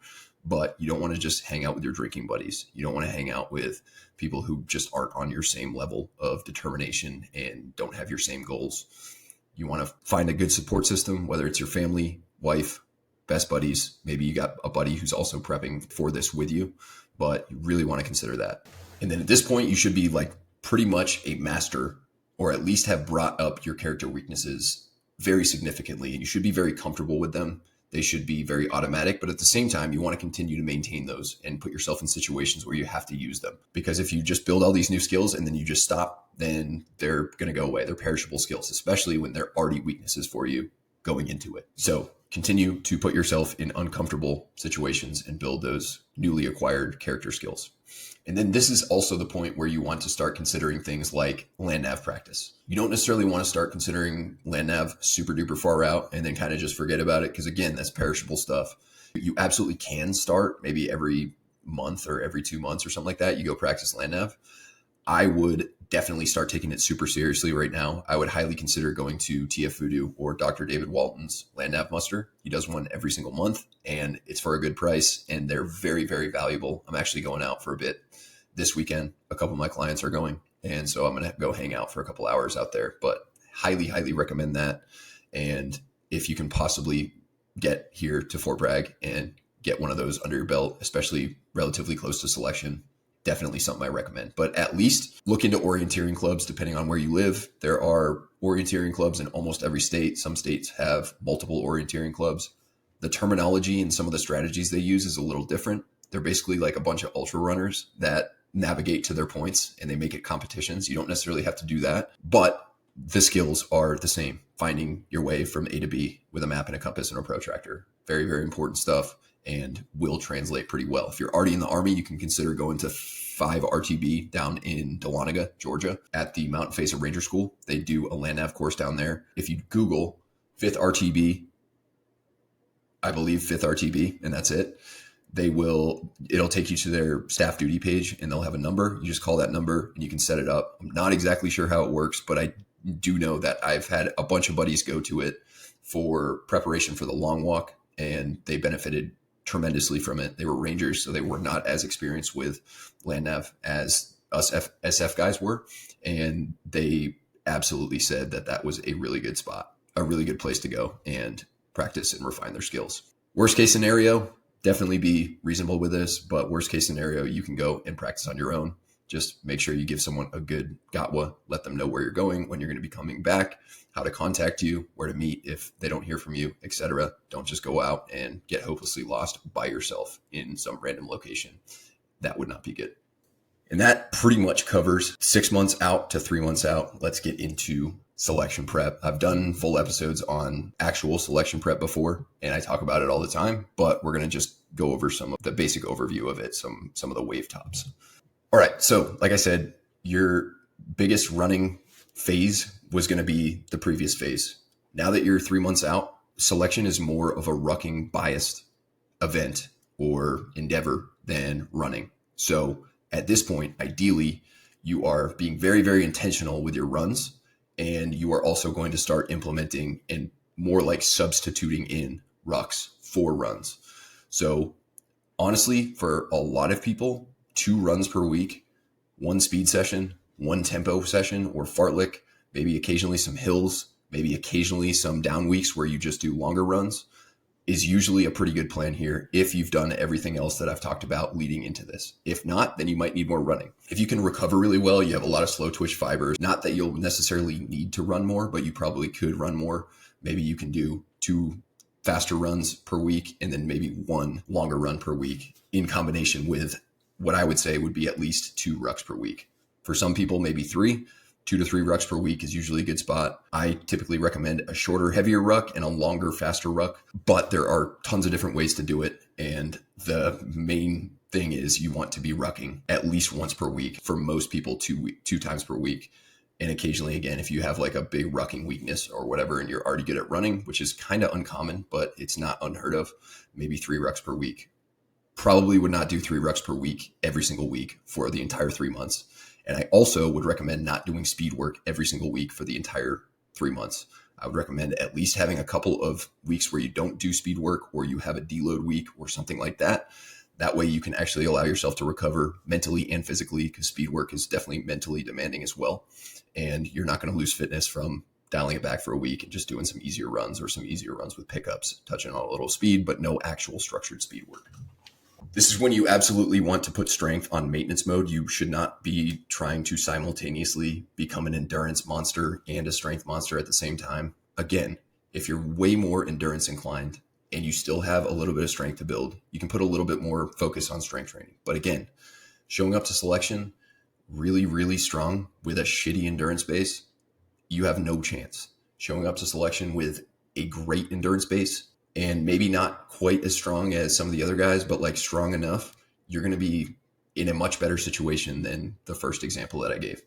But you don't want to just hang out with your drinking buddies. You don't want to hang out with people who just aren't on your same level of determination and don't have your same goals. You want to find a good support system, whether it's your family, wife, best buddies. Maybe you got a buddy who's also prepping for this with you, but you really want to consider that. And then at this point, you should be like pretty much a master, or at least have brought up your character weaknesses very significantly. And you should be very comfortable with them. They should be very automatic, but at the same time, you want to continue to maintain those and put yourself in situations where you have to use them. Because if you just build all these new skills and then you just stop, then they're going to go away. They're perishable skills, especially when they're already weaknesses for you going into it. So continue to put yourself in uncomfortable situations and build those newly acquired character skills. And then this is also the point where you want to start considering things like land nav practice. You don't necessarily want to start considering land nav super duper far out and then kind of just forget about it, because again, that's perishable stuff. You absolutely can start maybe every month or every 2 months or something like that. You go practice land nav. I would definitely start taking it super seriously right now. I would highly consider going to TF Voodoo or Dr. David Walton's land nav muster. He does one every single month and it's for a good price and they're very, very valuable. I'm actually going out for a bit this weekend. A couple of my clients are going. And so I'm going to go hang out for a couple hours out there, but highly, highly recommend that. And if you can possibly get here to Fort Bragg and get one of those under your belt, especially relatively close to selection, definitely something I recommend. But at least look into orienteering clubs, depending on where you live. There are orienteering clubs in almost every state. Some states have multiple orienteering clubs. The terminology and some of the strategies they use is a little different. They're basically like a bunch of ultra runners that navigate to their points and they make it competitions. You don't necessarily have to do that, but the skills are the same. Finding your way from A to B with a map and a compass and a protractor. Very, very important stuff and will translate pretty well. If you're already in the Army, you can consider going to 5 RTB down in Dahlonega, Georgia at the Mountain Face Ranger School. They do a land nav course down there. If you Google 5th RTB, I believe 5th RTB, and that's it. It'll take you to their staff duty page and they'll have a number. You just call that number and you can set it up. I'm not exactly sure how it works, but I do know that I've had a bunch of buddies go to it for preparation for the long walk and they benefited tremendously from it. They were Rangers, so they were not as experienced with land nav as us SF guys were. And they absolutely said that that was a really good spot, a really good place to go and practice and refine their skills. Worst case scenario, definitely be reasonable with this, but worst case scenario, you can go and practice on your own. Just make sure you give someone a good gatwa, let them know where you're going, when you're going to be coming back, how to contact you, where to meet if they don't hear from you, etc. Don't just go out and get hopelessly lost by yourself in some random location. That would not be good. And that pretty much covers 6 months out to 3 months out. Let's get into selection prep. I've done full episodes on actual selection prep before, and I talk about it all the time, but we're going to just go over some of the basic overview of it, some of the wave tops. All right. So like I said, your biggest running phase was going to be the previous phase. Now that you're 3 months out, selection is more of a rucking biased event or endeavor than running. So at this point, ideally, you are being very, very intentional with your runs, and you are also going to start implementing and more like substituting in rucks for runs. So honestly, for a lot of people, 2 runs per week, 1 speed session, 1 tempo session or fartlek, maybe occasionally some hills, maybe occasionally some down weeks where you just do longer runs is usually a pretty good plan here if you've done everything else that I've talked about leading into this. If not, then you might need more running. If you can recover really well, you have a lot of slow twitch fibers, not that you'll necessarily need to run more, but you probably could run more. Maybe you can do 2 faster runs per week and then maybe 1 longer run per week in combination with what I would say would be at least 2 rucks per week. For some people, maybe 3. 2 to 3 rucks per week is usually a good spot. I typically recommend a shorter, heavier ruck and a longer, faster ruck, but there are tons of different ways to do it. And the main thing is you want to be rucking at least once per week. For most people, 2 times per week. And occasionally, again, if you have like a big rucking weakness or whatever, and you're already good at running, which is kind of uncommon, but it's not unheard of, maybe 3 rucks per week. Probably would not do 3 rucks per week every single week for the entire 3 months. And I also would recommend not doing speed work every single week for the entire 3 months. I would recommend at least having a couple of weeks where you don't do speed work or you have a deload week or something like that. That way you can actually allow yourself to recover mentally and physically, because speed work is definitely mentally demanding as well. And you're not going to lose fitness from dialing it back for a week and just doing some easier runs or some easier runs with pickups, touching on a little speed, but no actual structured speed work. This is when you absolutely want to put strength on maintenance mode. You should not be trying to simultaneously become an endurance monster and a strength monster at the same time. Again, if you're way more endurance inclined and you still have a little bit of strength to build, you can put a little bit more focus on strength training. But again, showing up to selection really, really strong with a shitty endurance base, you have no chance. Showing up to selection with a great endurance base, and maybe not quite as strong as some of the other guys, but like strong enough, you're going to be in a much better situation than the first example that I gave.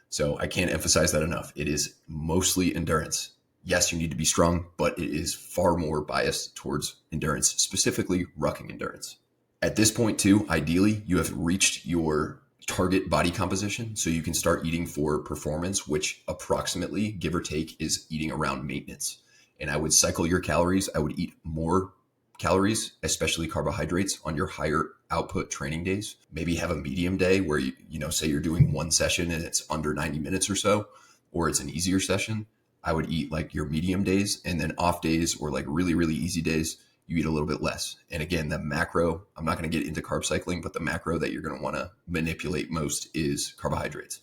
So I can't emphasize that enough. It is mostly endurance. Yes, you need to be strong, but it is far more biased towards endurance, specifically rucking endurance. At this point too, ideally, you have reached your target body composition, so you can start eating for performance, which approximately, give or take, is eating around maintenance. And I would cycle your calories. I would eat more calories, especially carbohydrates, on your higher output training days. Maybe have a medium day where say you're doing 1 session and it's under 90 minutes or so, or it's an easier session. I would eat like your medium days, and then off days or like really, really easy days, you eat a little bit less. And again, the macro, I'm not going to get into carb cycling, but the macro that you're going to want to manipulate most is carbohydrates.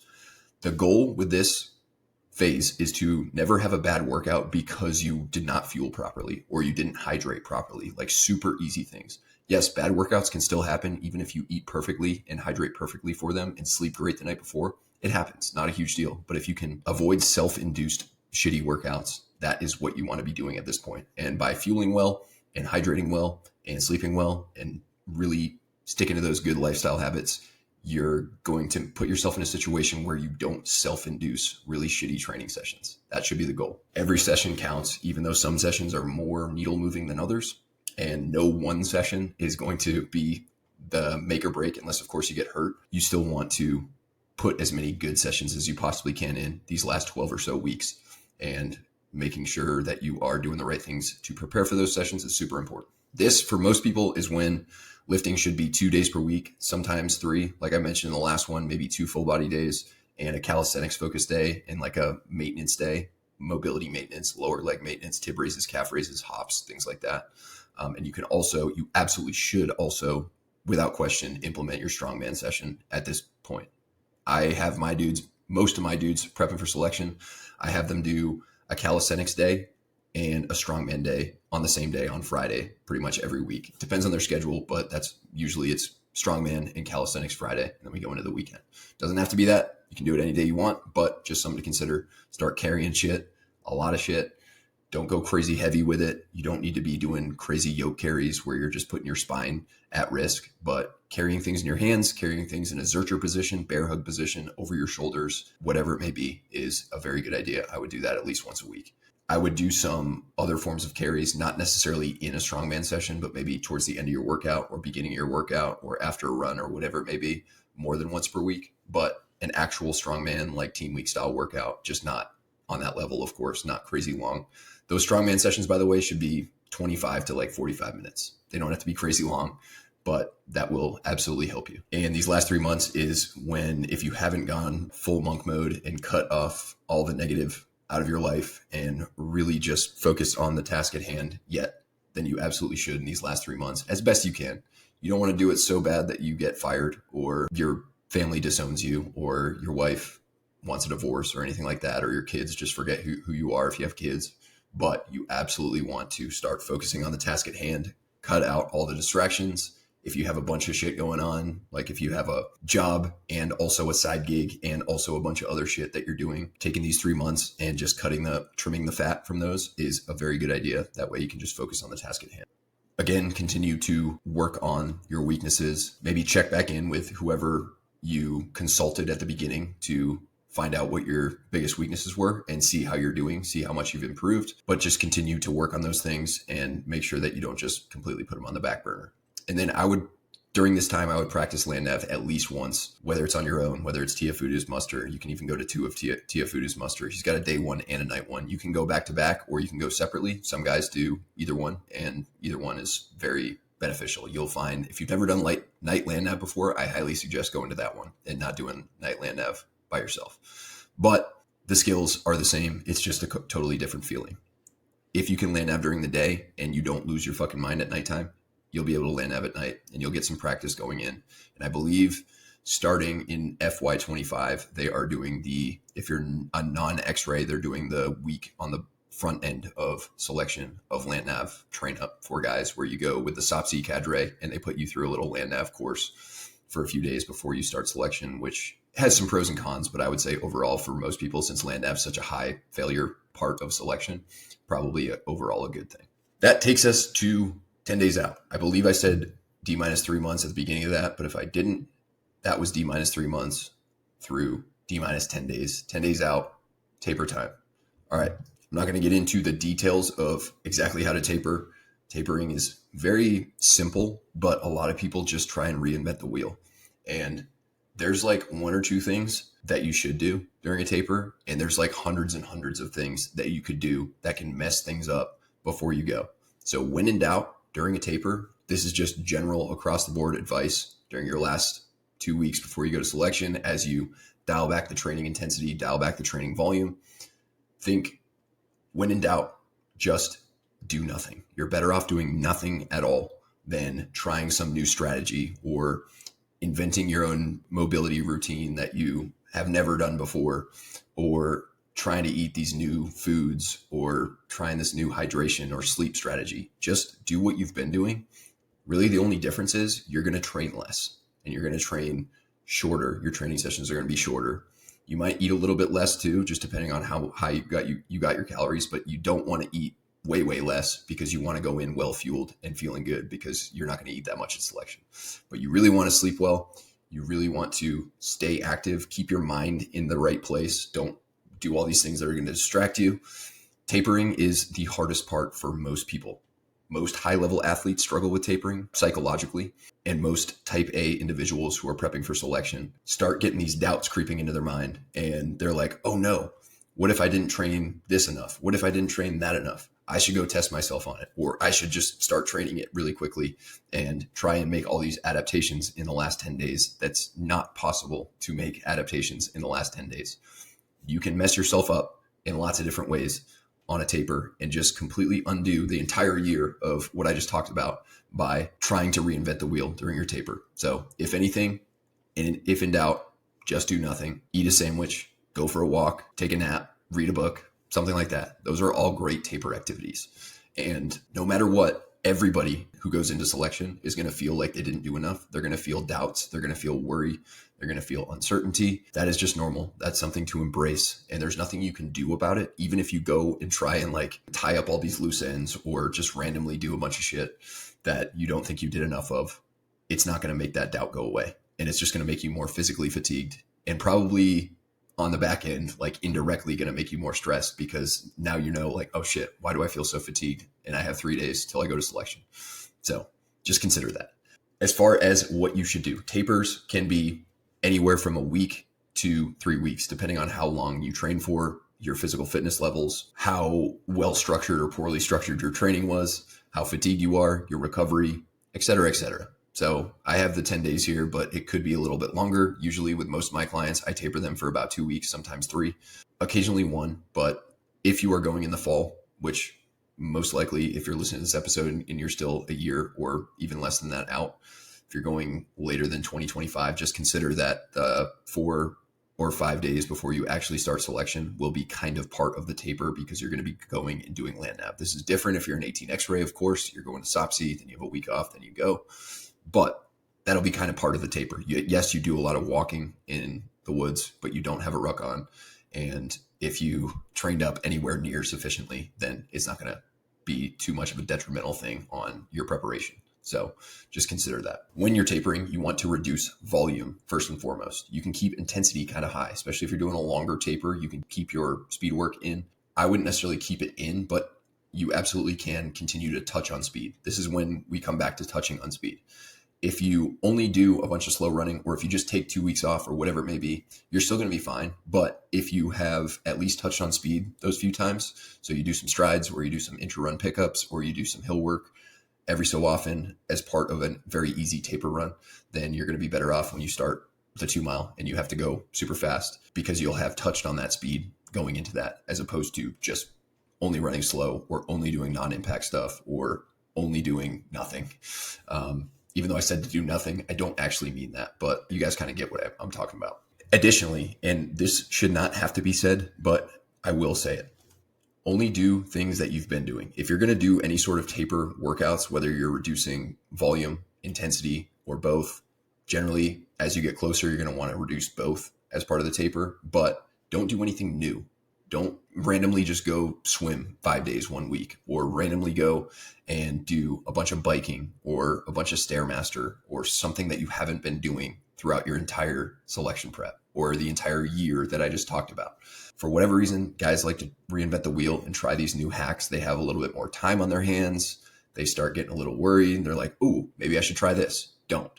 The goal with this phase is to never have a bad workout because you did not fuel properly or you didn't hydrate properly, like super easy things. Yes, bad workouts can still happen even if you eat perfectly and hydrate perfectly for them and sleep great the night before. It happens, not a huge deal. But if you can avoid self-induced shitty workouts, that is what you want to be doing at this point. And by fueling well and hydrating well and sleeping well and really sticking to those good lifestyle habits, you're going to put yourself in a situation where you don't self-induce really shitty training sessions. That should be the goal. Every session counts, even though some sessions are more needle moving than others. And no one session is going to be the make or break unless, of course, you get hurt. You still want to put as many good sessions as you possibly can in these last 12 or so weeks. And making sure that you are doing the right things to prepare for those sessions is super important. This, for most people, is when lifting should be 2 days per week, sometimes 3. Like I mentioned in the last one, maybe 2 full body days and a calisthenics focused day and like a maintenance day, mobility maintenance, lower leg maintenance, tib raises, calf raises, hops, things like that. And you absolutely should also, without question, implement your strongman session at this point. I have most of my dudes prepping for selection. I have them do a calisthenics day and a strongman day on the same day on Friday, pretty much every week. It depends on their schedule, but that's usually it's strongman and calisthenics Friday, and then we go into the weekend. Doesn't have to be that. You can do it any day you want, but just something to consider. Start carrying shit, a lot of shit. Don't go crazy heavy with it. You don't need to be doing crazy yoke carries where you're just putting your spine at risk, but carrying things in your hands, carrying things in a Zercher position, bear hug position, over your shoulders, whatever it may be, is a very good idea. I would do that at least once a week. I would do some other forms of carries, not necessarily in a strongman session, but maybe towards the end of your workout or beginning of your workout or after a run or whatever it may be, more than once per week. But an actual strongman, like team week style workout, just not on that level, of course, not crazy long. Those strongman sessions, by the way, should be 25 to like 45 minutes. They don't have to be crazy long, but that will absolutely help you. And these last 3 months is when, if you haven't gone full monk mode and cut off all the negative out of your life and really just focused on the task at hand yet, then you absolutely should in these last 3 months as best you can. You don't want to do it so bad that you get fired or your family disowns you or your wife wants a divorce or anything like that, or your kids just forget who you are if you have kids. But you absolutely want to start focusing on the task at hand, cut out all the distractions. If you have a bunch of shit going on, like if you have a job and also a side gig and also a bunch of other shit that you're doing, taking these 3 months and just trimming the fat from those is a very good idea. That way you can just focus on the task at hand. Again, continue to work on your weaknesses. Maybe check back in with whoever you consulted at the beginning to find out what your biggest weaknesses were and see how you're doing, see how much you've improved, but just continue to work on those things and make sure that you don't just completely put them on the back burner. And then during this time, I would practice land nav at least once, whether it's on your own, whether it's Teofudu's muster. You can even go to 2 of Teofudu's muster. He's got a day one and a night one. You can go back to back or you can go separately. Some guys do either one, and either one is very beneficial. You'll find if you've never done night land nav before, I highly suggest going to that one and not doing night land nav by yourself. But the skills are the same. It's just a totally different feeling. If you can land nav during the day and you don't lose your fucking mind at nighttime, you'll be able to land nav at night and you'll get some practice going in. And I believe starting in FY25, they are doing if you're a non-X-ray, they're doing the week on the front end of selection of land nav train up for guys where you go with the SOPC cadre and they put you through a little land nav course for a few days before you start selection, which has some pros and cons, but I would say overall for most people, since land nav is such a high failure part of selection, probably overall a good thing. That takes us to 10 days out. I believe I said D minus 3 months at the beginning of that, but if I didn't, that was D minus 3 months through D minus 10 days, 10 days out, taper time. All right. I'm not going to get into the details of exactly how to taper. Tapering is very simple, but a lot of people just try and reinvent the wheel. And there's like 1 or 2 things that you should do during a taper. And there's like hundreds and hundreds of things that you could do that can mess things up before you go. So when in doubt, during a taper, this is just general across the board advice during your last 2 weeks before you go to selection. As you dial back the training intensity, dial back the training volume, think when in doubt, just do nothing. You're better off doing nothing at all than trying some new strategy or inventing your own mobility routine that you have never done before, or trying to eat these new foods or trying this new hydration or sleep strategy. Just do what you've been doing. Really, the only difference is you're going to train less and you're going to train shorter. Your training sessions are going to be shorter. You might eat a little bit less too, just depending on how high you got your calories, but you don't want to eat way, way less because you want to go in well fueled and feeling good because you're not going to eat that much in selection. But you really want to sleep well. You really want to stay active, keep your mind in the right place. Don't do all these things that are going to distract you. Tapering is the hardest part for most people. Most high-level athletes struggle with tapering psychologically, and most type A individuals who are prepping for selection start getting these doubts creeping into their mind. And they're like, oh no, what if I didn't train this enough? What if I didn't train that enough? I should go test myself on it, or I should just start training it really quickly and try and make all these adaptations in the last 10 days. That's not possible to make adaptations in the last 10 days. You can mess yourself up in lots of different ways on a taper and just completely undo the entire year of what I just talked about by trying to reinvent the wheel during your taper. So if anything, and if in doubt, just do nothing. Eat a sandwich, go for a walk, take a nap, read a book, something like that. Those are all great taper activities. And no matter what, everybody who goes into selection is going to feel like they didn't do enough. They're going to feel doubts. They're going to feel worry. They're going to feel uncertainty. That is just normal. That's something to embrace. And there's nothing you can do about it. Even if you go and try and like tie up all these loose ends or just randomly do a bunch of shit that you don't think you did enough of, it's not going to make that doubt go away. And it's just going to make you more physically fatigued and probably on the back end, like indirectly going to make you more stressed because now you know like, oh shit, why do I feel so fatigued? And I have 3 days till I go to selection. So just consider that. As far as what you should do, tapers can be anywhere from a week to 3 weeks, depending on how long you train for, your physical fitness levels, how well structured or poorly structured your training was, how fatigued you are, your recovery, et cetera, et cetera. So I have the 10 days here, but it could be a little bit longer. Usually with most of my clients, I taper them for about 2 weeks, sometimes 3, occasionally 1. But if you are going in the fall, which most likely, if you're listening to this episode and you're still a year or even less than that out, if you're going later than 2025, just consider that the 4 or 5 days before you actually start selection will be kind of part of the taper, because you're going to be going and doing land nav. This is different if you're an 18 X-ray, of course. You're going to SOPSI, then you have a week off, then you go. But that'll be kind of part of the taper. Yes, you do a lot of walking in the woods, but you don't have a ruck on. And if you trained up anywhere near sufficiently, then it's not going to be too much of a detrimental thing on your preparation. So just consider that. When you're tapering, you want to reduce volume first and foremost. You can keep intensity kind of high, especially if you're doing a longer taper. You can keep your speed work in. I wouldn't necessarily keep it in, but you absolutely can continue to touch on speed. This is when we come back to touching on speed. If you only do a bunch of slow running, or if you just take 2 weeks off or whatever it may be, you're still going to be fine. But if you have at least touched on speed those few times, so you do some strides, or you do some intra-run pickups, or you do some hill work every so often as part of a very easy taper run, then you're going to be better off when you start the 2 mile and you have to go super fast, because you'll have touched on that speed going into that, as opposed to just only running slow, or only doing non-impact stuff, or only doing nothing. Even though I said to do nothing, I don't actually mean that, but you guys kind of get what I'm talking about. Additionally, and this should not have to be said, but I will say it, only do things that you've been doing. If you're going to do any sort of taper workouts, whether you're reducing volume, intensity, or both, generally, as you get closer, you're going to want to reduce both as part of the taper, but don't do anything new. Don't randomly just go swim 5 days, 1 week, or randomly go and do a bunch of biking or a bunch of Stairmaster, or something that you haven't been doing throughout your entire selection prep or the entire year that I just talked about. For whatever reason, guys like to reinvent the wheel and try these new hacks. They have a little bit more time on their hands. They start getting a little worried and they're like, "Ooh, maybe I should try this." Don't.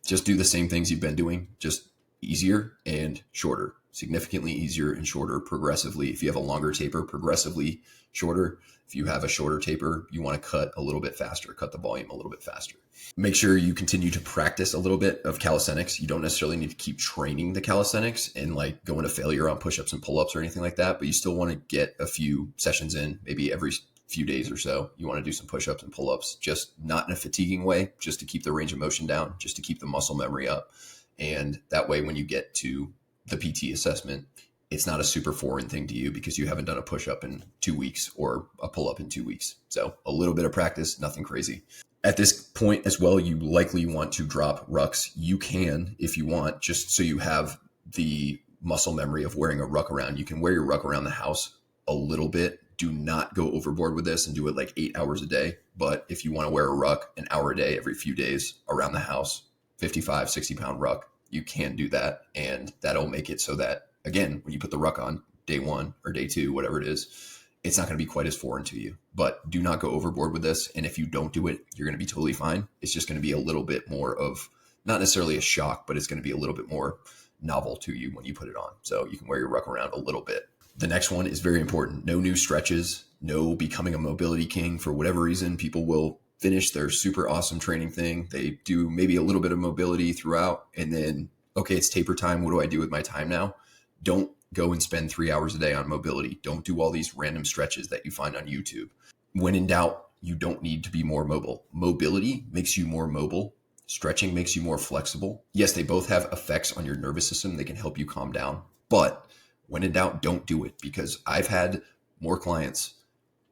Just do the same things you've been doing, just easier and shorter. Significantly easier and shorter progressively. If you have a longer taper, progressively shorter. If you have a shorter taper, you want to cut a little bit faster, cut the volume a little bit faster. Make sure you continue to practice a little bit of calisthenics. You don't necessarily need to keep training the calisthenics and like going to failure on push-ups and pull-ups or anything like that, but you still want to get a few sessions in, maybe every few days or so. You want to do some push-ups and pull-ups, just not in a fatiguing way, just to keep the range of motion down, just to keep the muscle memory up. And that way, when you get to the PT assessment, it's not a super foreign thing to you, because you haven't done a push-up in 2 weeks or a pull-up in 2 weeks. So a little bit of practice, nothing crazy. At this point as well, you likely want to drop rucks. You can, if you want, just so you have the muscle memory of wearing a ruck around. You can wear your ruck around the house a little bit. Do not go overboard with this and do it like 8 hours a day. But if you want to wear a ruck an hour a day every few days around the house, 55, 60 pound ruck, you can do that. And that'll make it so that, again, when you put the ruck on day 1 or day 2, whatever it is, it's not going to be quite as foreign to you. But do not go overboard with this. And if you don't do it, you're going to be totally fine. It's just going to be a little bit more of, not necessarily a shock, but it's going to be a little bit more novel to you when you put it on. So you can wear your ruck around a little bit. The next one is very important. No new stretches, no becoming a mobility king. For whatever reason, people will finish their super awesome training thing. They do maybe a little bit of mobility throughout, and then, okay, it's taper time. What do I do with my time now? Don't go and spend 3 hours a day on mobility. Don't do all these random stretches that you find on YouTube. When in doubt, you don't need to be more mobile. Mobility makes you more mobile. Stretching makes you more flexible. Yes, they both have effects on your nervous system. They can help you calm down. But when in doubt, don't do it, because I've had more clients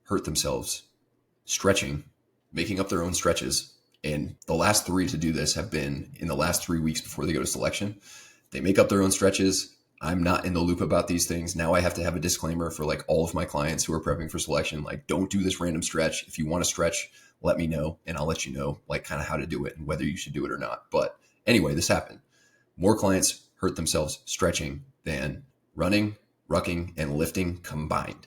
hurt themselves stretching, making up their own stretches. And the last 3 to do this have been in the last 3 weeks before they go to selection. They make up their own stretches. I'm not in the loop about these things. Now I have to have a disclaimer for like all of my clients who are prepping for selection. Like, don't do this random stretch. If you want to stretch, let me know, and I'll let you know like kind of how to do it and whether you should do it or not. But anyway, this happened. More clients hurt themselves stretching than running, rucking, and lifting combined.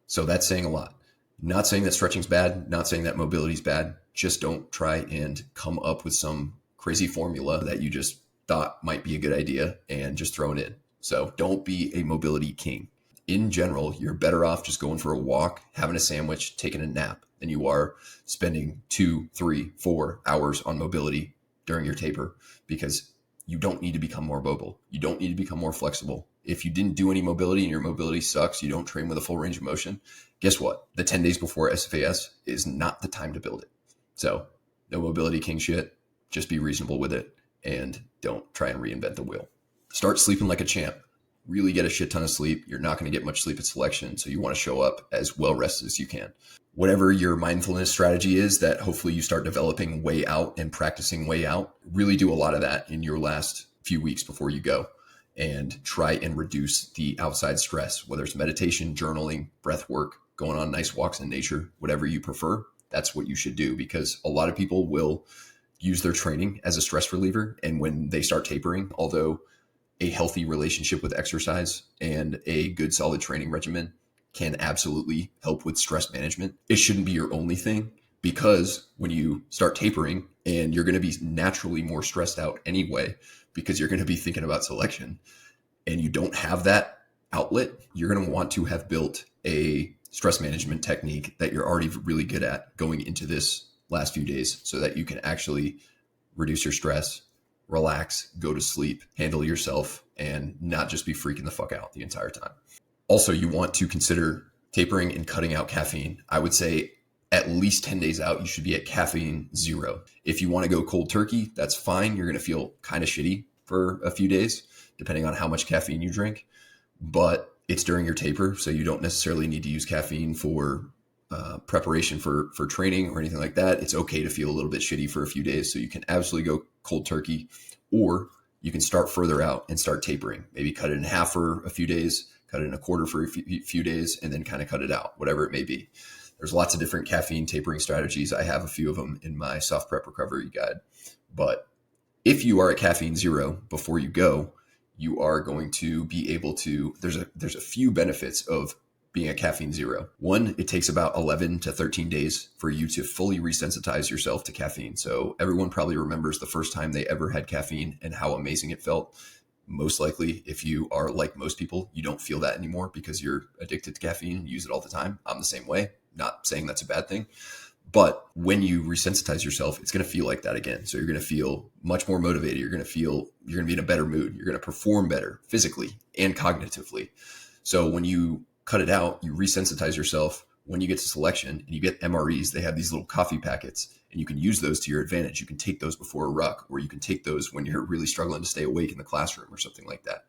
So that's saying a lot. Not saying that stretching's bad, not saying that mobility's bad. Just don't try and come up with some crazy formula that you just thought might be a good idea and just throw it in. So don't be a mobility king. In general, you're better off just going for a walk, having a sandwich, taking a nap, than you are spending 2, 3, 4 hours on mobility during your taper, because You don't need to become more mobile. You don't need to become more flexible. If you didn't do any mobility and your mobility sucks, you don't train with a full range of motion, guess what? The 10 days before SFAS is not the time to build it. So no mobility king shit. Just be reasonable with it and don't try and reinvent the wheel. Start sleeping like a champ. Really get a shit ton of sleep. You're not going to get much sleep at selection, so you want to show up as well rested as you can. Whatever your mindfulness strategy is that hopefully you start developing way out and practicing way out, really do a lot of that in your last few weeks before you go and try and reduce the outside stress, whether it's meditation, journaling, breath work, going on nice walks in nature, whatever you prefer. That's what you should do, because a lot of people will use their training as a stress reliever. And when they start tapering, although a healthy relationship with exercise and a good solid training regimen can absolutely help with stress management, it shouldn't be your only thing, because when you start tapering and you're going to be naturally more stressed out anyway, because you're going to be thinking about selection and you don't have that outlet, you're going to want to have built a stress management technique that you're already really good at going into this last few days so that you can actually reduce your stress, relax, go to sleep, handle yourself, and not just be freaking the fuck out the entire time. Also, you want to consider tapering and cutting out caffeine. I would say at least 10 days out, you should be at caffeine 0. If you want to go cold turkey, that's fine. You're going to feel kind of shitty for a few days, depending on how much caffeine you drink. But it's during your taper, so you don't necessarily need to use caffeine for preparation for training or anything like that. It's okay to feel a little bit shitty for a few days. So you can absolutely go cold turkey, or you can start further out and start tapering. Maybe cut it in half for a few days, cut it in a quarter for a few days, and then kind of cut it out, whatever it may be. There's lots of different caffeine tapering strategies. I have a few of them in my soft prep recovery guide. But if you are at caffeine 0 before you go, you are going to be able to, there's a few benefits of being at caffeine 0. One, it takes about 11 to 13 days for you to fully resensitize yourself to caffeine. So everyone probably remembers the first time they ever had caffeine and how amazing it felt. Most likely, if you are like most people, you don't feel that anymore because you're addicted to caffeine and use it all the time. I'm the same way. Not saying that's a bad thing. But when you resensitize yourself, it's going to feel like that again. So you're going to feel much more motivated. You're going to be in a better mood. You're going to perform better physically and cognitively. So when you cut it out, you resensitize yourself. When you get to selection and you get MREs, they have these little coffee packets and you can use those to your advantage. You can take those before a ruck, or you can take those when you're really struggling to stay awake in the classroom or something like that.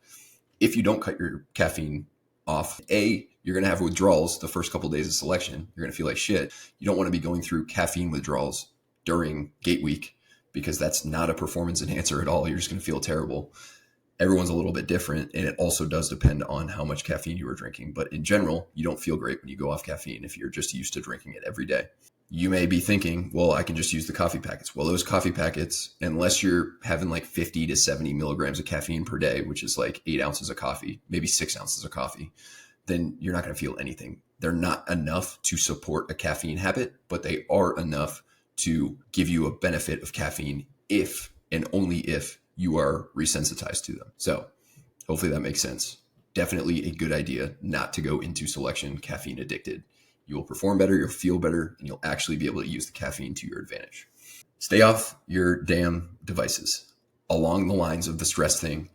If you don't cut your caffeine off, you're going to have withdrawals the first couple of days of selection. You're going to feel like shit. You don't want to be going through caffeine withdrawals during gate week, because that's not a performance enhancer at all. You're just going to feel terrible. Everyone's a little bit different, and it also does depend on how much caffeine you are drinking. But in general, you don't feel great when you go off caffeine if you're just used to drinking it every day. You may be thinking, well, I can just use the coffee packets. Well, those coffee packets, unless you're having like 50 to 70 milligrams of caffeine per day, which is like 8 ounces of coffee, maybe 6 ounces of coffee, then you're not going to feel anything. They're not enough to support a caffeine habit, but they are enough to give you a benefit of caffeine if and only if you are resensitized to them. So hopefully that makes sense. Definitely a good idea not to go into selection caffeine addicted. You will perform better, you'll feel better, and you'll actually be able to use the caffeine to your advantage. Stay off your damn devices. Along the lines of the stress thing,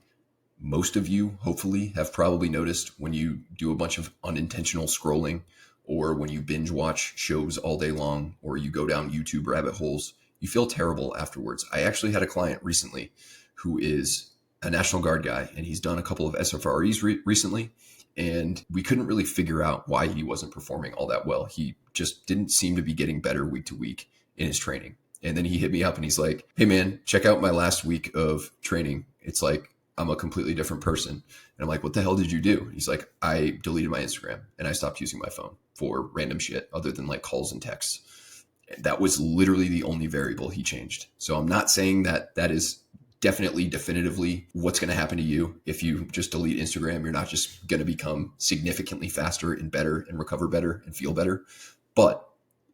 most of you hopefully have probably noticed when you do a bunch of unintentional scrolling, or when you binge watch shows all day long, or you go down YouTube rabbit holes, you feel terrible afterwards. I actually had a client recently who is a National Guard guy, and he's done a couple of SFREs recently, and we couldn't really figure out why he wasn't performing all that well. He just didn't seem to be getting better week to week in his training. And then he hit me up and he's like, hey man, check out my last week of training. It's like, I'm a completely different person. And I'm like, what the hell did you do? He's like, I deleted my Instagram and I stopped using my phone for random shit other than like calls and texts. That was literally the only variable he changed. So I'm not saying that that is definitely definitively what's going to happen to you. If you just delete Instagram, you're not just going to become significantly faster and better and recover better and feel better, but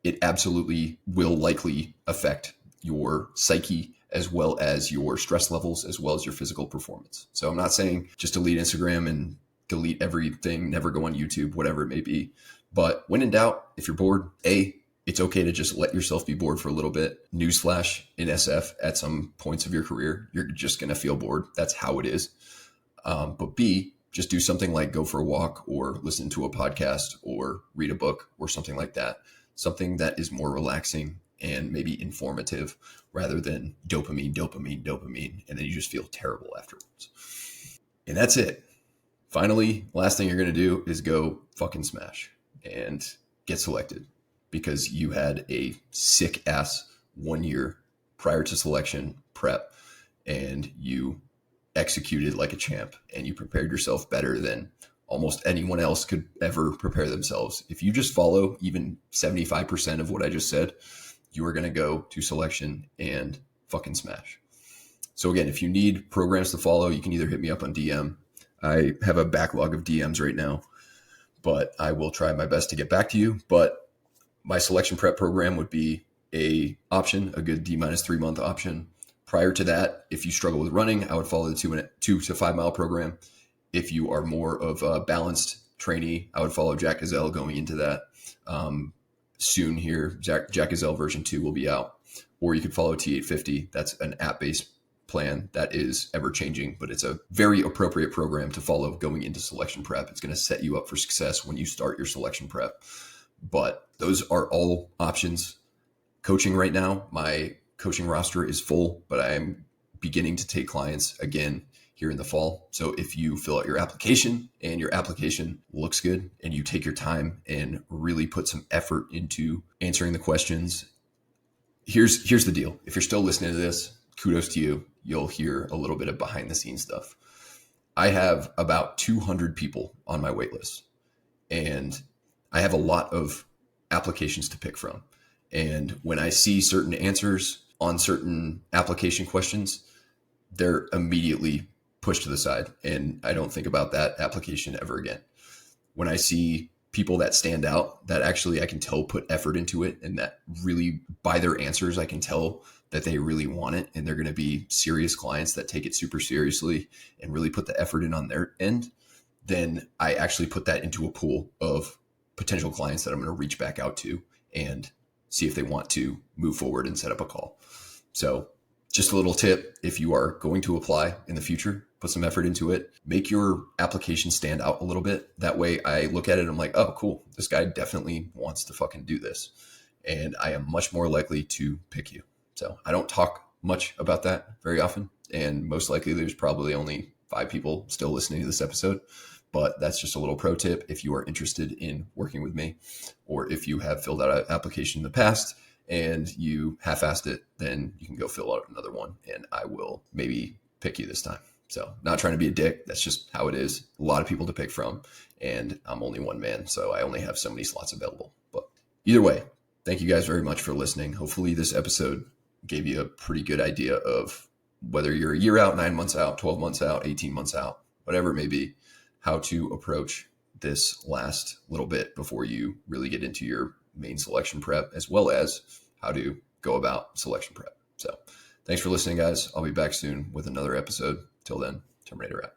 it absolutely will likely affect your psyche as well as your stress levels, as well as your physical performance. So I'm not saying just delete Instagram and delete everything, never go on YouTube, whatever it may be. But when in doubt, if you're bored, It's okay to just let yourself be bored for a little bit. Newsflash, in SF, at some points of your career, you're just going to feel bored. That's how it is. But B, just do something like go for a walk or listen to a podcast or read a book or something like that. Something that is more relaxing and maybe informative rather than dopamine, dopamine, dopamine. And then you just feel terrible afterwards. And that's it. Finally, last thing you're going to do is go fucking smash and get selected because you had a sick ass 1 year prior to selection prep and you executed like a champ and you prepared yourself better than almost anyone else could ever prepare themselves. If you just follow even 75% of what I just said, you are going to go to selection and fucking smash. So again, if you need programs to follow, you can either hit me up on DM. I have a backlog of DMs right now, but I will try my best to get back to you. But my selection prep program would be a option, a good D-3 month option. Prior to that, if you struggle with running, I would follow the 2 to 5 mile program. If you are more of a balanced trainee, I would follow Jack Gazelle going into that. Soon here, Jack Gazelle version 2 will be out. Or you could follow T850. That's an app-based plan that is ever changing, but it's a very appropriate program to follow going into selection prep. It's going to set you up for success when you start your selection prep. But those are all options. Coaching right now, my coaching roster is full, but I am beginning to take clients again here in the fall. So if you fill out your application and your application looks good and you take your time and really put some effort into answering the questions, here's the deal. If you're still listening to this, kudos to you. You'll hear a little bit of behind the scenes stuff. I have about 200 people on my wait list, and I have a lot of applications to pick from. And when I see certain answers on certain application questions, they're immediately pushed to the side. And I don't think about that application ever again. When I see people that stand out, that actually I can tell put effort into it, and that really by their answers, I can tell that they really want it. And they're going to be serious clients that take it super seriously and really put the effort in on their end. Then I actually put that into a pool of potential clients that I'm going to reach back out to and see if they want to move forward and set up a call. So just a little tip, if you are going to apply in the future, put some effort into it, make your application stand out a little bit. That way I look at it and I'm like, oh, cool. This guy definitely wants to fucking do this. And I am much more likely to pick you. So I don't talk much about that very often. And most likely there's probably only 5 people still listening to this episode. But that's just a little pro tip if you are interested in working with me, or if you have filled out an application in the past and you half-assed it, then you can go fill out another one and I will maybe pick you this time. So not trying to be a dick. That's just how it is. A lot of people to pick from, and I'm only one man, so I only have so many slots available. But either way, thank you guys very much for listening. Hopefully this episode gave you a pretty good idea of whether you're a year out, 9 months out, 12 months out, 18 months out, whatever it may be, how to approach this last little bit before you really get into your main selection prep, as well as how to go about selection prep. So thanks for listening, guys. I'll be back soon with another episode. Till then, Terminator out.